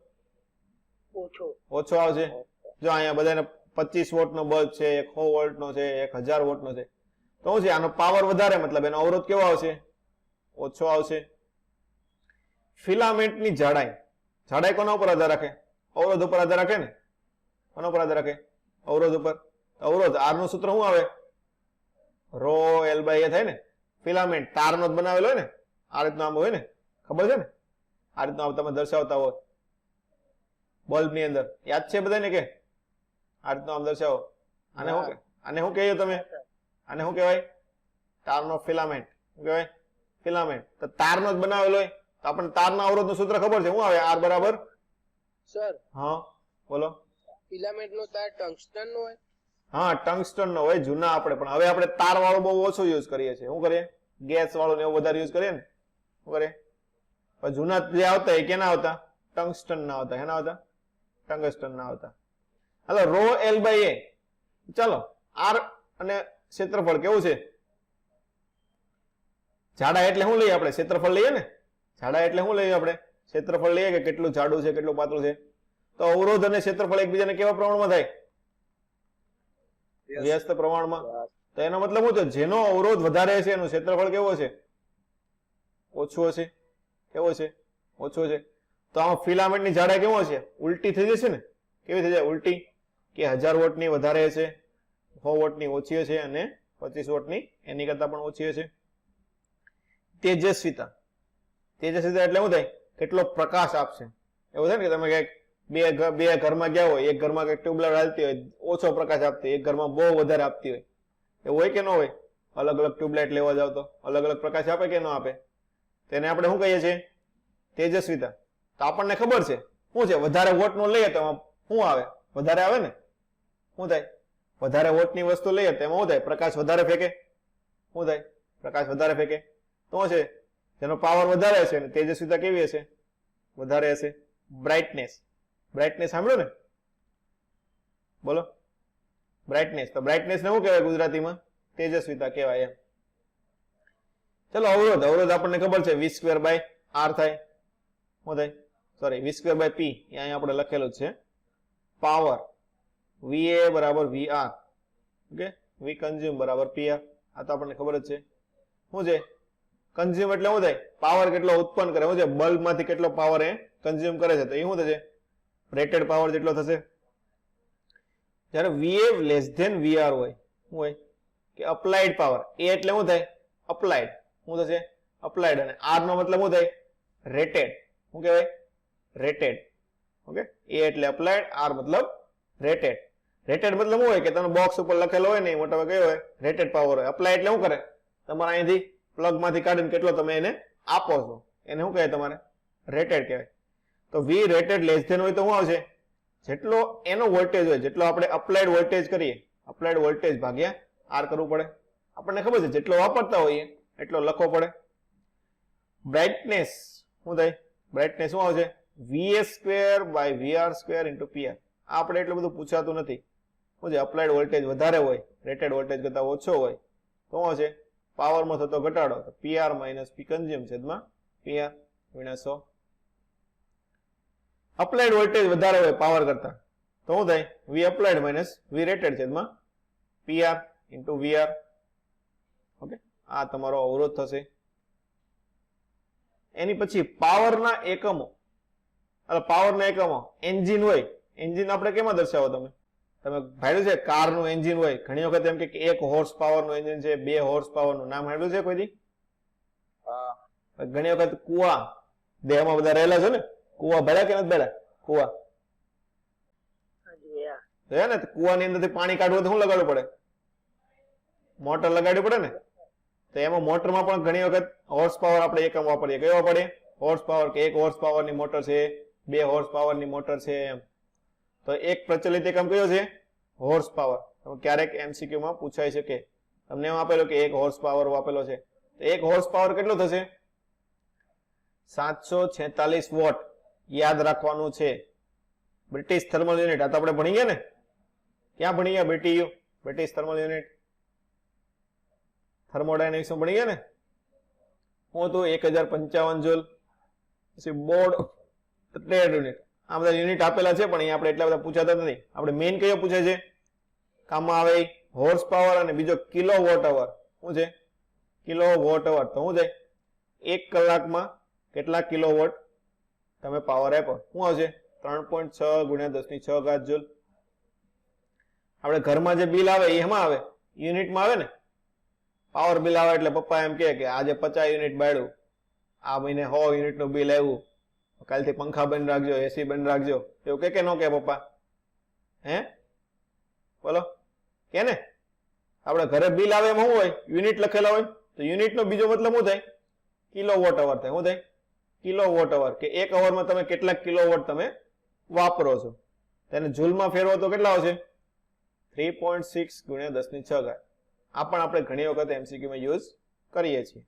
ઓછો આવશે. જો અહીંયા બધાને 25 વોટનો બલ્બ છે, 100 વોલ્ટનો છે, 1000 વોટનો છે. તો શું છે? આનો પાવર વધારે મતલબ એનો અવરોધ કેવો આવશે? ઓછો આવશે. ફિલામેન્ટની જાડાઈ કોના ઉપર આધાર રાખે? અવરોધ ઉપર આધાર રાખે ને. કોના ઉપર આધાર રાખે? અવરોધ ઉપર. અવરોધ R નું સૂત્ર શું આવે? ρL/A થાય ને. ફિલામેન્ટ તારનો જ બનાવેલો હોય ને, આ રીતનું આમ હોય ને, ખબર છે ને? આ રીતનું તમે દર્શાવતા હોય બલ્બ ની અંદર, યાદ છે બધાને કે આ રીતનું આમ દર્શાવો? આને શું કહીએ તમે? આને શું કહેવાય? તારનો ફિલામેન્ટ. શું કહેવાય? ફિલામેન્ટ. તો તારનો જ બનાવેલો હોય તો આપણને તારના અવરોધનું સૂત્ર ખબર છે. શું આવે? R બરાબર સર. હા બોલો. ફિલામેન્ટ નો તાર ટંગસ્ટન નો હોય? હા ટંગસ્ટન નો હોય જૂના આપણે, પણ હવે આપણે તાર વાળો બહુ ઓછો યુઝ કરીએ છીએ. શું કરીએ? ગેસ વાળો ને એવું વધારે યુઝ કરીએ ને. શું કરીએ? પણ જૂના જે આવતા એ કેના આવતા? ટંગસ્ટન ના આવતા. એના આવતા? ટંગસ્ટન ના આવતા. હાલો રો એલ બાય એ. ચાલો આર અને ક્ષેત્રફળ કેવું છે? જાડા એટલે શું લઈએ આપણે? ક્ષેત્રફળ લઈએ ને. જાડા એટલે શું લઈએ આપણે? ક્ષેત્રફળ લઈએ કે કેટલું જાડું છે કેટલું પાતળું છે. તો અવરોધ અને ક્ષેત્રફળ એકબીજાને કેવા પ્રમાણમાં થાય? વ્યસ્ત પ્રમાણમાં. તો એનો મતલબ શું છે? જેનો અવરોધ વધારે છે એનું ક્ષેત્રફળ કેવો છે? ઓછું હશે. કેવો છે? ઓછો છે. તો આમાં ફિલામેન્ટની જાડાઈ કેવો છે? ઉલટી થઈ જશે ને. કેવી થઈ જાય? ઉલટી. કે 1000 વોટની વધારે છે, 100 વોટની ઓછી છે અને 25 વોટની એની કરતા પણ ઓછી છે. તેજસ્વીતા. તેજસ્વીતા એટલે શું થાય? કેટલો પ્રકાશ આપશે. એવું થાય ને કે તમે કઈક બે ઘરમાં ગયા હોય, એક ઘરમાં કઈક ટ્યુબલાઇટ હાલતી હોય, ઓછો પ્રકાશ આપતી હોય, એક ઘરમાં બહુ વધારે આપતી હોય. એવું હોય કે ન હોય? અલગ અલગ ટ્યુબલાઇટ લેવા જાવ તો અલગ અલગ પ્રકાશ આપે કે ન આપે? તેને આપણે શું કહીએ છીએ? તેજસ્વીતા. તો આપણને ખબર છે શું છે? વધારે વોટ નું લઈએ તો શું આવે? વધારે આવે ને. શું થાય? વધારે વોટની વસ્તુ લઈએ તો એમાં શું થાય? પ્રકાશ વધારે ફેંકે. શું થાય? પ્રકાશ વધારે ફેંકે. તો છે જેનો પાવર વધારે હશે ને તેજસ્વીતા કેવી હશે? વધારે હશે. બ્રાઇટનેસ. બ્રાઇટનેસ સાંભળ્યો ને? બોલો. બ્રાઇટનેસ. તો બ્રાઇટનેસ ને શું કહેવાય ગુજરાતીમાં? તેજસ્વીતા કહેવાય એમ. ચલો અવરોધ. અવરોધ આપણને ખબર છે v² બાય r થાય. શું થાય? Sorry v² by p. અહીંયા આપણે લખેલું જ છે. પાવર va બરાબર vr. ઓકે. v કન્ઝ્યુમ બરાબર pr. આ તો આપણને ખબર જ છે. શું છે? કન્ઝ્યુમ એટલે શું થાય? પાવર કેટલો ઉત્પન્ન કરે. શું છે? બલ્બ માંથી કેટલો પાવર એ કન્ઝ્યુમ કરે છે. તો એ શું થશે? રેટેડ પાવર જેટલો થશે. જ્યારે va લેસ ધેન vr હોય, શું હોય? કે અપ્લાઇડ પાવર. એ એટલે શું થાય? અપ્લાઇડ. શું થશે? અપ્લાઇડ. અને આર નો મતલબ શું થાય? રેટેડ. શું કહેવાય? રેટેડ. ઓકે. એ એટલે અપ્લાઇડ, આર મતલબ રેટેડ. રેટેડ મતલબ શું હોય? કે તમે બોક્સ ઉપર લખેલો હોય ને એ મોટા કયો હોય? રેટેડ પાવર હોય. અપ્લાય એટલે શું કરે? તમારે અહીંથી પ્લગ માંથી કાઢીને કેટલો તમે એને આપો છો એને શું કહે? તમારે રેટેડ કહેવાય. તો વી રેટેડ લેસ ધેન હોય તો શું આવશે? જેટલો એનો વોલ્ટેજ હોય, જેટલો આપણે અપ્લાઇડ વોલ્ટેજ કરીએ, અપ્લાઇડ વોલ્ટેજ ભાગ્યા આર કરવું પડે. આપણને ખબર છે જેટલો વાપરતા હોઈએ એટલો લખવો પડે. બ્રાઇટનેસ શું થાય? બ્રાઇટનેસ શું આવશે? va² by vr² into pr. આપણે એટલું બધું પૂછાતું નથી. શું છે? અપ્લાઇડ વોલ્ટેજ વધારે હોય, રેટેડ વોલ્ટેજ કરતા ઓછો હોય તો શું હશે? પાવરમાં થતો ઘટાડો. તો pr માઇનસ p કન્ઝ્યુમ છેદમાં pr ગુણ્યા 100. અપ્લાઇડ વોલ્ટેજ વધારે હોય પાવર કરતા તો શું થાય? v applied minus v rated છેદમાં pr ઇન્ટુ vr. ઓકે. આ તમારો અવરોધ થશે. એની પછી પાવરના એકમો. પાવરના એકમો એન્જિન હોય. એન્જિન આપણે કેમાં દર્શાવો? તમે ભાડ્યું છે કાર નું એન્જિન હોય. ઘણી વખત એમ કે 1 હોર્સ પાવર નું એન્જિન છે, 2 હોર્સ પાવર નું. નામ સાંભળ્યું છે કોઈ દી? ઘણી વખત કુવા દેહમાં બધા રહેલા છે ને. કુવા ભર્યા કે નથી ભર્યા? કુવા છે ને. કુવાની અંદરથી પાણી કાઢવું તો શું લગાડવું પડે? મોટર લગાડવી પડે ને. તો એમાં મોટરમાં પણ ઘણી વખત હોર્સ પાવર આપણે એકમ વાપરીએ. કયો વાપરીએ? Horse power. કે 1 હોર્સ પાવર ની મોટર છે, 2 હોર્સ પાવર ની મોટર છે એમ. તો એક પ્રચલિત એકમ કયો છે? Horse power. ક્યારેક એમસીક્યુ માં પૂછાઈ શકે. તમને એમ આપેલો કે 1 હોર્સ પાવર આપેલો છે. તો 1 હોર્સ પાવર કેટલો થશે? 746 વોટ. યાદ રાખવાનું છે. British thermal unit. આ તો આપણે ભણી ગયા ને. ક્યાં ભણી ગયા? British thermal unit. થર્મોડાયનેમિક્સ માં ભણી ગયા ને. હું તો 1055 જૂલ. પછી બોર્ડ ટ્રેડ યુનિટ. આ બધા યુનિટ આપેલા છે પણ અહીંયા આપણે એટલા બધા પૂછાતા નથી. આપણે મેઇન કયો પૂછે છે? કામમાં આવે હોર્સ પાવર અને બીજો કિલો વોટ અવર. શું છે? Kilo watt hour. તો શું થાય? 1 કલાકમાં કેટલા કિલો વોટ તમે પાવર આપો? શું આવશે? 3.6 ગુણ્યા 10⁶ જૂલ. આપણે ઘરમાં જે બિલ આવે એ એમાં આવે? યુનિટમાં આવે ને. પાવર બિલ આવે એટલે પપ્પા એમ કે આજે 50 યુનિટ બાળ્યું, આ મહિને 100 યુનિટ નું બિલ આવ્યું, કાલથી પંખા બંધ રાખજો, એસી બંધ રાખજો. એવું કે ન કે પપ્પા? હે બોલો, કે ને? આપણે ઘરે બિલ આવે એમાં શું હોય? યુનિટ લખેલા હોય. તો યુનિટ નો બીજો મતલબ શું થાય? કિલો વોટ અવર થાય. શું થાય? Kilo watt hour. કે 1 અવરમાં તમે કેટલા કિલો વોટ તમે વાપરો છો. તેને જૂલમાં ફેરવો તો કેટલા આવશે? 3.6 ગુણ્યા 10 ની 6 ઘાત. આ પણ આપણે ઘણી વખત એમસીક્યુ માં યુઝ કરીએ છીએ.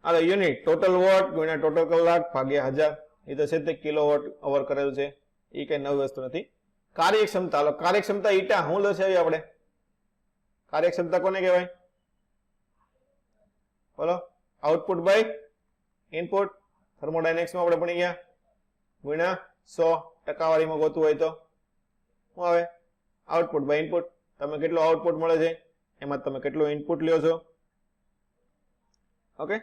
આ યુનિટ ટોટલ વોટ ગુણ્યા ટોટલ કલાક ભાગ્યા 1000. એ તો છે તે કિલોવોટ અવર કરેલું છે. એ કઈ નવી વસ્તુ નથી. કાર્યક્ષમતા, હાલો કાર્યક્ષમતા ઈટા હું દર્શાવી આપણે? કાર્યક્ષમતા કોને કહેવાય? બોલો. Output by input. થર્મોડાયનેમિક્સ માં આપણે ભણી ગયા. ગુણ્યા 100 ટકાવારીમાં ગોતવું હોય તો શું આવે? Output by input. તમે કેટલું આઉટપુટ મળે છે એમાં તમે કેટલું ઇનપુટ લ્યો છો. ઓકે.